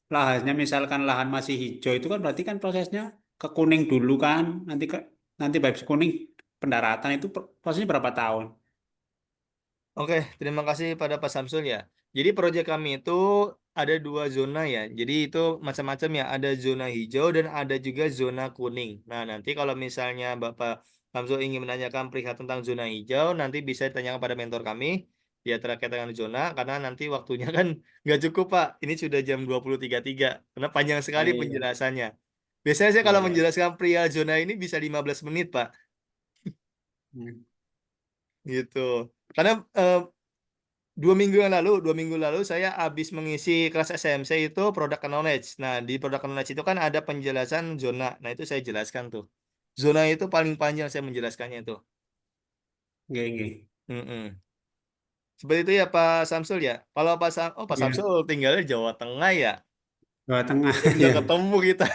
Speaker 4: lahannya misalkan lahan masih hijau itu kan berarti kan prosesnya ke kuning dulu kan, nanti baik kuning pendaratan itu prosesnya berapa tahun?
Speaker 1: Oke, terima kasih pada Pak Samsul ya. Jadi proyek kami itu ada dua zona ya. Jadi itu macam-macam ya. Ada zona hijau dan ada juga zona kuning. Nah, nanti kalau misalnya Bapak Samsul ingin menanyakan perihal tentang zona hijau, nanti bisa ditanyakan pada mentor kami. Ya terkait dengan zona, karena nanti waktunya kan nggak cukup Pak. Ini sudah jam 20.33. Karena panjang sekali
Speaker 2: Iya,
Speaker 1: penjelasannya. Biasanya saya kalau
Speaker 2: iya.
Speaker 1: menjelaskan perihal zona ini bisa 15 menit Pak.
Speaker 4: Hmm.
Speaker 1: Gitu. Karena 2 minggu lalu saya habis mengisi kelas SMC itu Product Knowledge. Nah, di Product Knowledge itu kan ada penjelasan zona. Nah, itu saya jelaskan tuh. Zona itu paling panjang saya menjelaskannya itu.
Speaker 4: Nggih, nggih.
Speaker 1: Mm-mm. Seperti itu ya Pak Samsul ya. Kalau Pak
Speaker 4: Ya,
Speaker 1: Samsul tinggalnya di Jawa Tengah ya.
Speaker 4: Jawa Tengah
Speaker 1: Ya bisa
Speaker 4: ya.
Speaker 1: ketemu kita.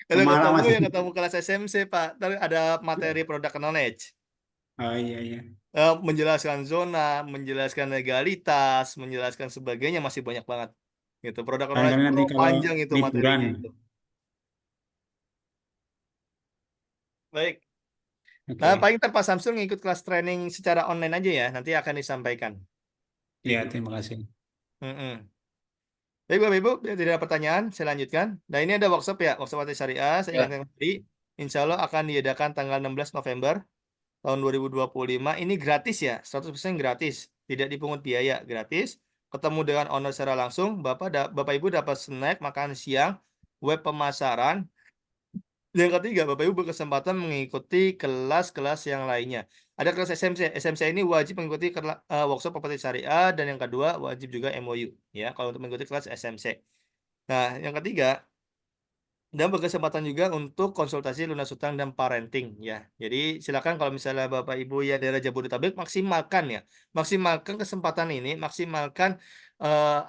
Speaker 1: Kalau
Speaker 4: Pemalang
Speaker 1: ketemu
Speaker 4: Mas.
Speaker 1: ya ketemu kelas SMC Pak. Tapi ada materi Product Knowledge.
Speaker 4: Oh iya iya.
Speaker 1: Menjelaskan zona, menjelaskan legalitas, menjelaskan sebagainya masih banyak banget. Gitu. Product Knowledge
Speaker 4: Kali-kali
Speaker 1: itu
Speaker 4: nanti kalau
Speaker 1: panjang itu
Speaker 4: liburan,
Speaker 1: materinya itu. Baik. Nah,
Speaker 4: oke.
Speaker 1: paling ntar Pak Samsul ngikut kelas training secara online aja ya. Nanti akan disampaikan di
Speaker 4: Ya,
Speaker 1: grup.
Speaker 4: terima kasih.
Speaker 1: Mm-mm. Baik, Bapak Ibu, bila tidak ada pertanyaan, saya lanjutkan. Nah, ini ada workshop ya, workshop Batik Syariah. Saya
Speaker 2: Ya,
Speaker 1: ingatkan kembali, insya Allah akan diadakan tanggal 16 November tahun 2025. Ini gratis ya, 100% gratis. Tidak dipungut biaya, gratis. Ketemu dengan owner secara langsung, Bapak Ibu dapat snack, makan siang, web pemasaran, yang ketiga, Bapak Ibu berkesempatan mengikuti kelas-kelas yang lainnya. Ada kelas SMC. SMC ini wajib mengikuti workshop properti syariah dan yang kedua wajib juga MOU ya kalau untuk mengikuti kelas SMC. Nah, yang ketiga dan berkesempatan juga untuk konsultasi lunas hutang dan parenting ya. Jadi silakan kalau misalnya Bapak Ibu ya daerah Jabodetabek maksimalkan ya. Maksimalkan kesempatan ini, maksimalkan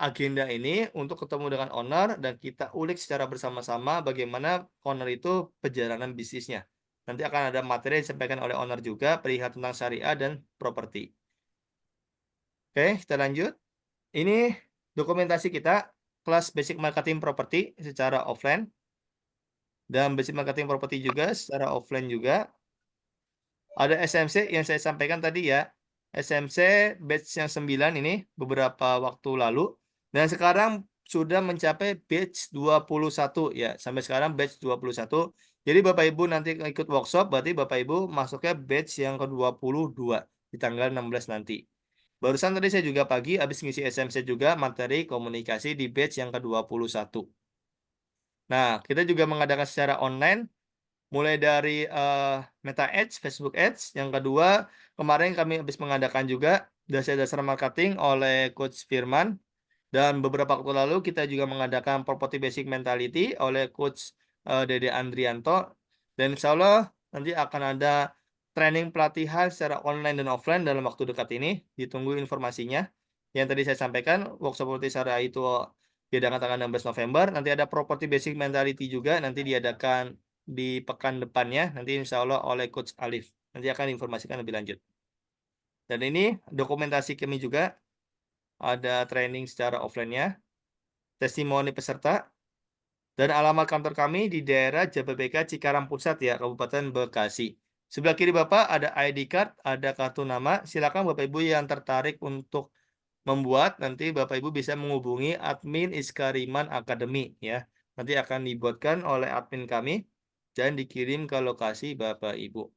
Speaker 1: agenda ini untuk ketemu dengan owner dan kita ulik secara bersama-sama bagaimana owner itu perjalanan bisnisnya. Nanti akan ada materi yang disampaikan oleh owner juga perihal tentang syariah dan properti. Oke, kita lanjut. Ini dokumentasi kita kelas basic marketing properti secara offline. Dan basic marketing property juga secara offline juga. Ada SMC yang saya sampaikan tadi ya. SMC batch yang 9 ini beberapa waktu lalu. Dan sekarang sudah mencapai batch 21 ya. Sampai sekarang batch 21. Jadi Bapak Ibu nanti ikut workshop, berarti Bapak Ibu masuknya batch yang ke-22 di tanggal 16 nanti. Barusan tadi saya juga pagi habis ngisi SMC juga materi komunikasi di batch yang ke-21. Nah, kita juga mengadakan secara online mulai dari Meta Ads, Facebook Ads. Yang kedua, kemarin kami habis mengadakan juga dasar-dasar marketing oleh Coach Firman. Dan beberapa waktu lalu kita juga mengadakan Property Basic Mentality oleh Coach Dede Andrianto. Dan insya Allah nanti akan ada training pelatihan secara online dan offline dalam waktu dekat ini. Ditunggu informasinya. Yang tadi saya sampaikan, workshop Property Syariah itu diadakan tanggal 16 November. Nanti ada Property Basic Mentality juga. Nanti diadakan di pekan depannya. Nanti insya Allah oleh Coach Alif. Nanti akan informasikan lebih lanjut. Dan ini dokumentasi kami juga. Ada training secara offline-nya, testimoni peserta, dan alamat kantor kami di daerah Jababeka Cikarang Pusat ya, Kabupaten Bekasi. Sebelah kiri Bapak ada ID card, ada kartu nama. Silakan Bapak Ibu yang tertarik untuk membuat, nanti Bapak Ibu bisa menghubungi admin Iskariman Academy ya. Nanti akan dibuatkan oleh admin kami dan dikirim ke lokasi Bapak Ibu.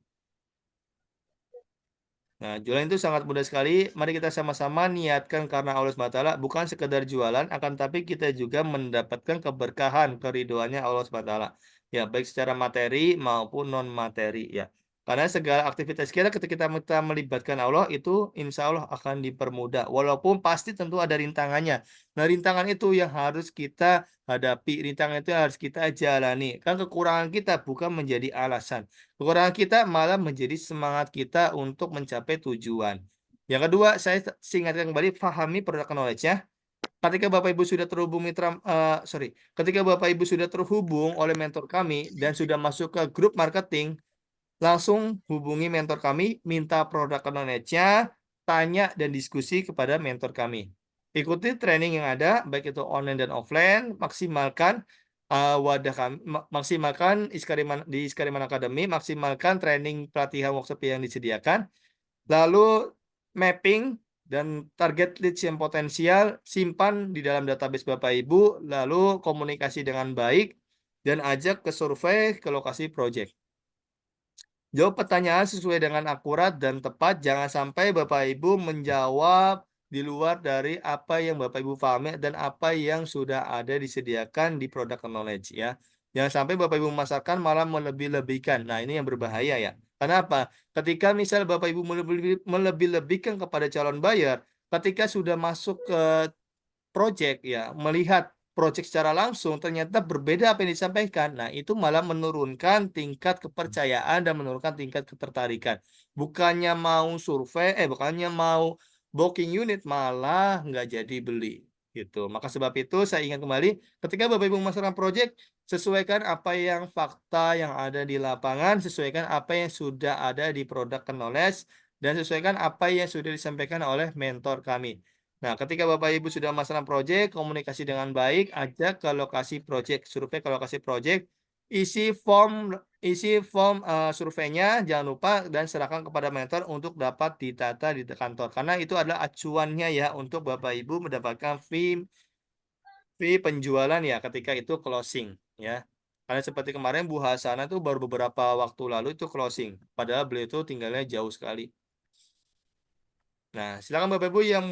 Speaker 1: Nah, jualan itu sangat mudah sekali. Mari kita sama-sama niatkan karena Allah SWT, bukan sekedar jualan, akan tapi kita juga mendapatkan keberkahan, keriduannya Allah SWT. Ya, baik secara materi maupun non-materi. Ya, karena segala aktivitas kita ketika kita melibatkan Allah, itu insya Allah akan dipermudah. Walaupun pasti tentu ada rintangannya. Nah, rintangan itu yang harus kita hadapi. Rintangan itu yang harus kita jalani. Kan kekurangan kita bukan menjadi alasan. Kekurangan kita malah menjadi semangat kita untuk mencapai tujuan. Yang kedua, saya ingatkan kembali, pahami product knowledge-nya. Ketika Bapak Ibu sudah terhubung ketika Bapak Ibu sudah terhubung oleh mentor kami dan sudah masuk ke grup marketing, langsung hubungi mentor kami, minta product knowledge-nya, tanya dan diskusi kepada mentor kami. Ikuti training yang ada, baik itu online dan offline, maksimalkan wadah kami, maksimalkan di Iskariman Academy, maksimalkan training pelatihan workshop yang disediakan, lalu mapping dan target leads yang potensial, simpan di dalam database Bapak Ibu, lalu komunikasi dengan baik, dan ajak ke survei ke lokasi project. Jawab pertanyaan sesuai dengan akurat dan tepat. Jangan sampai Bapak Ibu menjawab di luar dari apa yang Bapak Ibu pahami dan apa yang sudah ada disediakan di product knowledge ya. Jangan sampai Bapak Ibu memasarkan malah melebih-lebihkan. Nah, ini yang berbahaya ya. Kenapa? Ketika misal Bapak Ibu melebih-lebihkan kepada calon buyer, ketika sudah masuk ke project ya, melihat project secara langsung ternyata berbeda apa yang disampaikan. Nah, itu malah menurunkan tingkat kepercayaan dan menurunkan tingkat ketertarikan. Bukannya mau survei, bukannya mau booking unit, malah nggak jadi beli. Gitu. Maka sebab itu saya ingat kembali, ketika Bapak Ibu memasarkan project, sesuaikan apa yang fakta yang ada di lapangan, sesuaikan apa yang sudah ada di product knowledge, dan sesuaikan apa yang sudah disampaikan oleh mentor kami. Nah, ketika Bapak Ibu sudah memasarkan proyek, komunikasi dengan baik, ajak ke lokasi proyek, survei ke lokasi proyek, isi form surveinya jangan lupa dan serahkan kepada mentor untuk dapat ditata di kantor. Karena itu adalah acuannya ya untuk Bapak Ibu mendapatkan fee penjualan ya ketika itu closing ya. Karena seperti kemarin Bu Hasana tuh baru beberapa waktu lalu itu closing, padahal beliau itu tinggalnya jauh sekali. Nah, silakan Bapak Ibu yang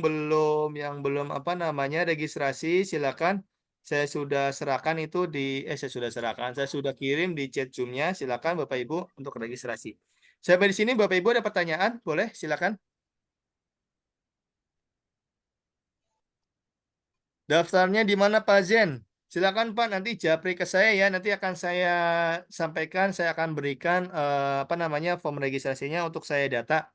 Speaker 1: belum apa namanya registrasi, silakan. Saya sudah serahkan itu saya sudah kirim di chat Zoom-nya. Silakan Bapak Ibu untuk registrasi. Sampai di sini Bapak Ibu ada pertanyaan? Boleh, silakan. Daftarnya di mana Pak Zen? Silakan Pak, nanti japri ke saya ya. Nanti akan saya sampaikan, saya akan berikan apa namanya form registrasinya untuk saya data.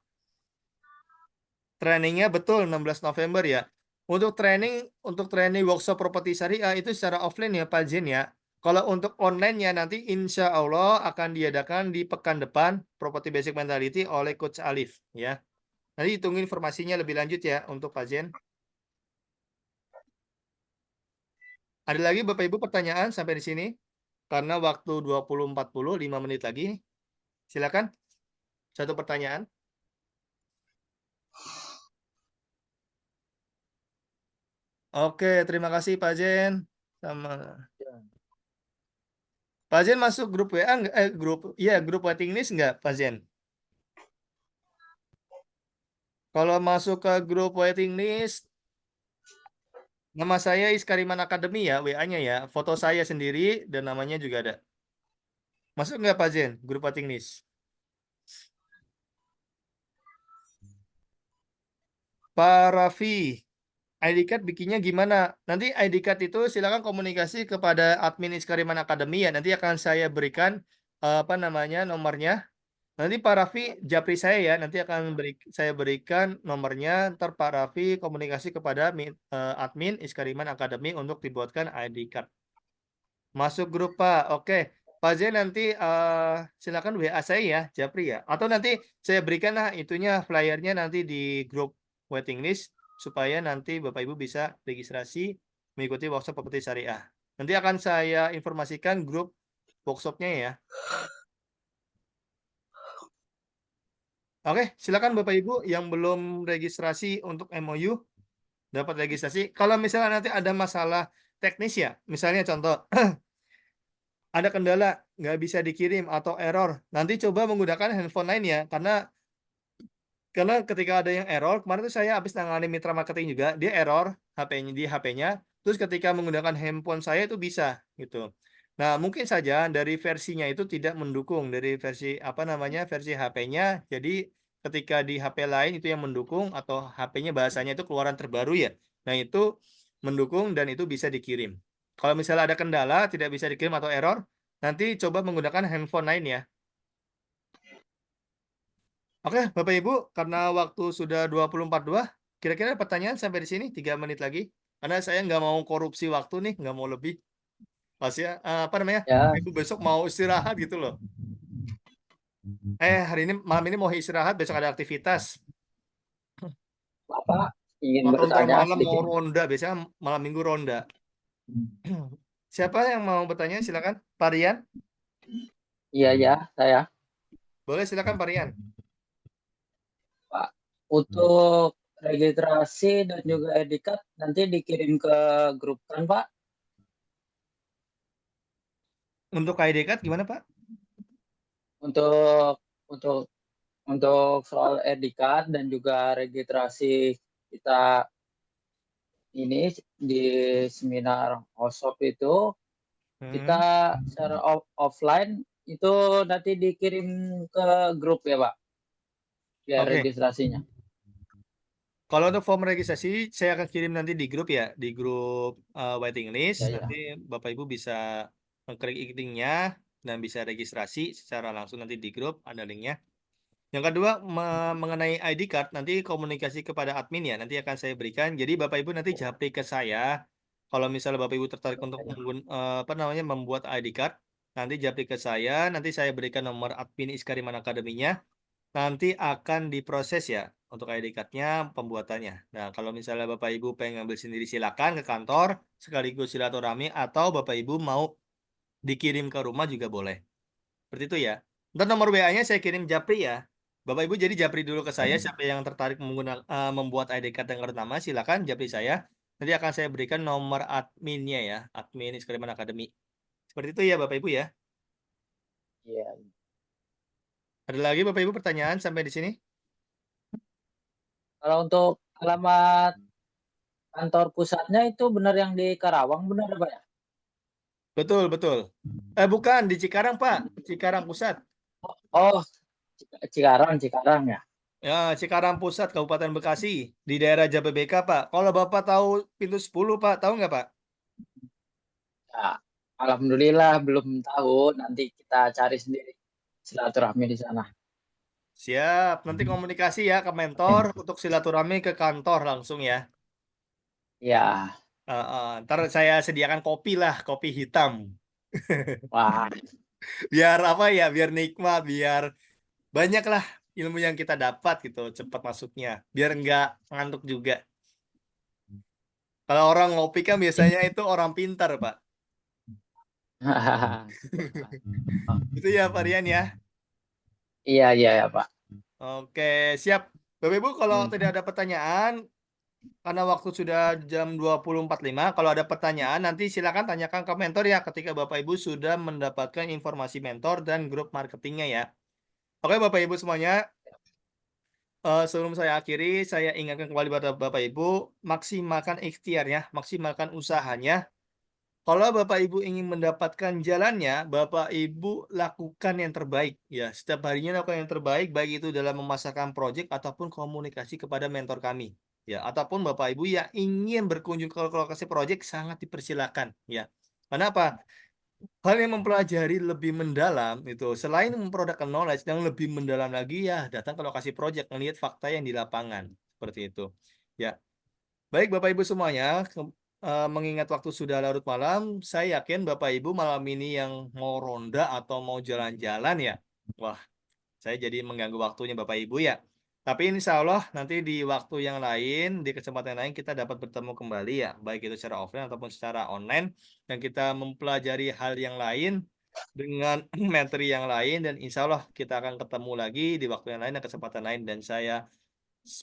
Speaker 1: Trainingnya betul 16 November ya. Untuk training workshop properti syariah itu secara offline ya Pak Jen ya. Kalau untuk online-nya nanti insya Allah akan diadakan di pekan depan Property Basic Mentality oleh Coach Alif ya. Nanti tunggu informasinya lebih lanjut ya untuk Pak Jen. Ada lagi Bapak Ibu pertanyaan sampai di sini? Karena waktu 20.40, 5 menit lagi. Silakan. Satu pertanyaan. Oke, terima kasih Pak Jen. Sama. Pak Zen masuk grup WA enggak? Grup waiting list enggak, Pak Zen? Kalau masuk ke grup waiting list, nama saya Iskariman Academy ya, WA-nya ya. Foto saya sendiri dan namanya juga ada. Masuk nggak Pak Zen, grup waiting list? Pak Raffi, ID card bikinnya gimana? Nanti ID card itu silakan komunikasi kepada admin Iskariman Academy ya. Nanti akan saya berikan apa namanya nomornya. Nanti Pak Raffi japri saya ya. Nanti akan saya berikan nomornya. Ntar Pak Raffi komunikasi kepada admin Iskariman Academy untuk dibuatkan ID card. Masuk grup Pak. Oke. Pak Zen nanti silakan WA saya ya, Japri ya. Atau nanti saya berikan lah itunya flyernya nanti di grup waiting list supaya nanti Bapak Ibu bisa registrasi mengikuti workshop properti syariah. Nanti akan saya informasikan grup workshopnya ya. Oke, silakan Bapak Ibu yang belum registrasi untuk MOU dapat registrasi. Kalau misalnya nanti ada masalah teknis ya, misalnya contoh ada kendala nggak bisa dikirim atau error, nanti coba menggunakan handphone lain ya, karena ketika ada yang error kemarin tuh saya habis tangani mitra marketing juga, dia error HP-nya, terus ketika menggunakan handphone saya itu bisa gitu. Nah mungkin saja dari versinya itu tidak mendukung dari versi apa namanya versi HP-nya, jadi ketika di HP lain itu yang mendukung atau HP-nya bahasanya itu keluaran terbaru ya, nah itu mendukung dan itu bisa dikirim. Kalau misalnya ada kendala tidak bisa dikirim atau error, nanti coba menggunakan handphone lain ya. Oke, Bapak Ibu, karena waktu sudah 24.2, kira-kira pertanyaan sampai di sini 3 menit lagi. Karena saya nggak mau korupsi waktu nih, nggak mau lebih. Pas ya, apa namanya?
Speaker 5: Ya,
Speaker 1: Ibu besok mau istirahat gitu loh. Hari ini, malam ini mau istirahat, besok ada aktivitas.
Speaker 5: Bapak ingin
Speaker 1: Mau nonton
Speaker 5: bertanya
Speaker 1: malam, mau
Speaker 5: sedikit.
Speaker 1: ronda, biasanya malam minggu ronda. Siapa yang mau bertanya? Silakan, Pak Rian.
Speaker 5: Iya, ya, saya.
Speaker 1: Boleh silakan Pak Rian.
Speaker 5: Pak, untuk registrasi dan juga ID card nanti dikirim ke grup kan, Pak?
Speaker 1: Untuk ID card gimana Pak?
Speaker 5: Untuk untuk untuk soal ID card dan juga registrasi kita ini di seminar workshop itu kita secara offline itu nanti dikirim ke grup ya Pak, biar
Speaker 1: Oke.
Speaker 5: registrasinya.
Speaker 1: Kalau untuk form registrasi, saya akan kirim nanti di grup ya, di grup waiting list.
Speaker 5: Ya, ya.
Speaker 1: Nanti Bapak Ibu bisa mengklik linknya dan bisa registrasi secara langsung nanti di grup, ada linknya. Yang kedua, mengenai ID card, nanti komunikasi kepada admin ya, nanti akan saya berikan. Jadi Bapak Ibu nanti japri ke saya. Kalau misalnya Bapak Ibu tertarik untuk apa namanya membuat ID card, nanti japri ke saya, nanti saya berikan nomor admin Iskariman Akademinya. Nanti akan diproses ya untuk ID card-nya pembuatannya. Nah, kalau misalnya Bapak Ibu pengen ngambil sendiri silakan ke kantor sekaligus silaturahmi atau Bapak Ibu mau dikirim ke rumah juga boleh. Seperti itu ya. Ntar nomor WA-nya saya kirim Japri ya. Bapak Ibu jadi Japri dulu ke saya siapa yang tertarik membuat ID card yang nama silakan Japri saya. Nanti akan saya berikan nomor adminnya ya, admin Iskariman Academy. Seperti itu ya Bapak Ibu ya.
Speaker 5: Iya.
Speaker 1: Ada lagi Bapak Ibu pertanyaan sampai di sini?
Speaker 5: Kalau untuk alamat kantor pusatnya itu benar yang di Karawang benar ya, Pak ya?
Speaker 1: Betul, betul. Bukan di Cikarang, Pak. Cikarang Pusat.
Speaker 5: Oh, Cikarang ya.
Speaker 1: Ya, Cikarang Pusat, Kabupaten Bekasi. Di daerah Jababeka, Pak. Kalau Bapak tahu pintu 10, Pak. Tahu nggak, Pak?
Speaker 5: Ya, alhamdulillah belum tahu, nanti kita cari sendiri silaturahmi di sana.
Speaker 1: Siap. Nanti komunikasi ya ke mentor untuk silaturahmi ke kantor langsung ya.
Speaker 5: Ya,
Speaker 1: Ntar saya sediakan kopi lah, kopi hitam.
Speaker 5: wah,
Speaker 1: Biar apa ya, biar nikmat, biar banyak lah ilmu yang kita dapat gitu, cepat masuknya. Biar nggak ngantuk juga. Kalau orang ngopi kan biasanya itu orang pintar, Pak. Itu ya, Pak Rian ya.
Speaker 5: iya ya Pak.
Speaker 1: Oke, siap. Bapak Ibu, kalau
Speaker 5: Hmm.
Speaker 1: tidak ada pertanyaan, karena waktu sudah jam 20.45, kalau ada pertanyaan nanti silakan tanyakan ke mentor ya ketika Bapak Ibu sudah mendapatkan informasi mentor dan grup marketingnya ya. Oke, Bapak Ibu semuanya, sebelum saya akhiri, saya ingatkan kembali pada Bapak Ibu, maksimalkan ikhtiarnya, maksimalkan usahanya, Kalau Bapak Ibu ingin mendapatkan jalannya, Bapak Ibu lakukan yang terbaik ya. Setiap harinya lakukan yang terbaik baik itu dalam memasarkan proyek ataupun komunikasi kepada mentor kami. Ya, ataupun Bapak Ibu yang ingin berkunjung ke lokasi proyek sangat dipersilakan ya. Karena apa? Hal yang mempelajari lebih mendalam itu selain memproduction knowledge yang lebih mendalam lagi ya datang ke lokasi proyek melihat fakta yang di lapangan seperti itu. Ya. Baik Bapak Ibu semuanya, mengingat waktu sudah larut malam, saya yakin Bapak Ibu malam ini yang mau ronda atau mau jalan-jalan ya. Wah, saya jadi mengganggu waktunya Bapak Ibu ya. Tapi insya Allah nanti di waktu yang lain, di kesempatan lain kita dapat bertemu kembali ya, baik itu secara offline ataupun secara online, dan kita mempelajari hal yang lain dengan materi yang lain, dan insya Allah kita akan ketemu lagi di waktu yang lain dan kesempatan lain. Dan saya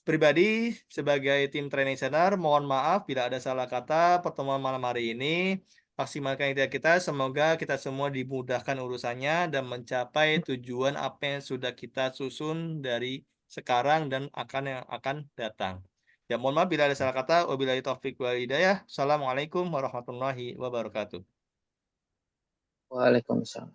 Speaker 1: pribadi sebagai tim training center, mohon maaf bila ada salah kata pertemuan malam hari ini. Maksimalkan ikhtiar kita, semoga kita semua dimudahkan urusannya dan mencapai tujuan apa yang sudah kita susun dari sekarang dan yang akan datang. Ya, mohon maaf bila ada salah kata. Wabillahi taufik wal hidayah. Assalamualaikum warahmatullahi wabarakatuh.
Speaker 5: Waalaikumsalam.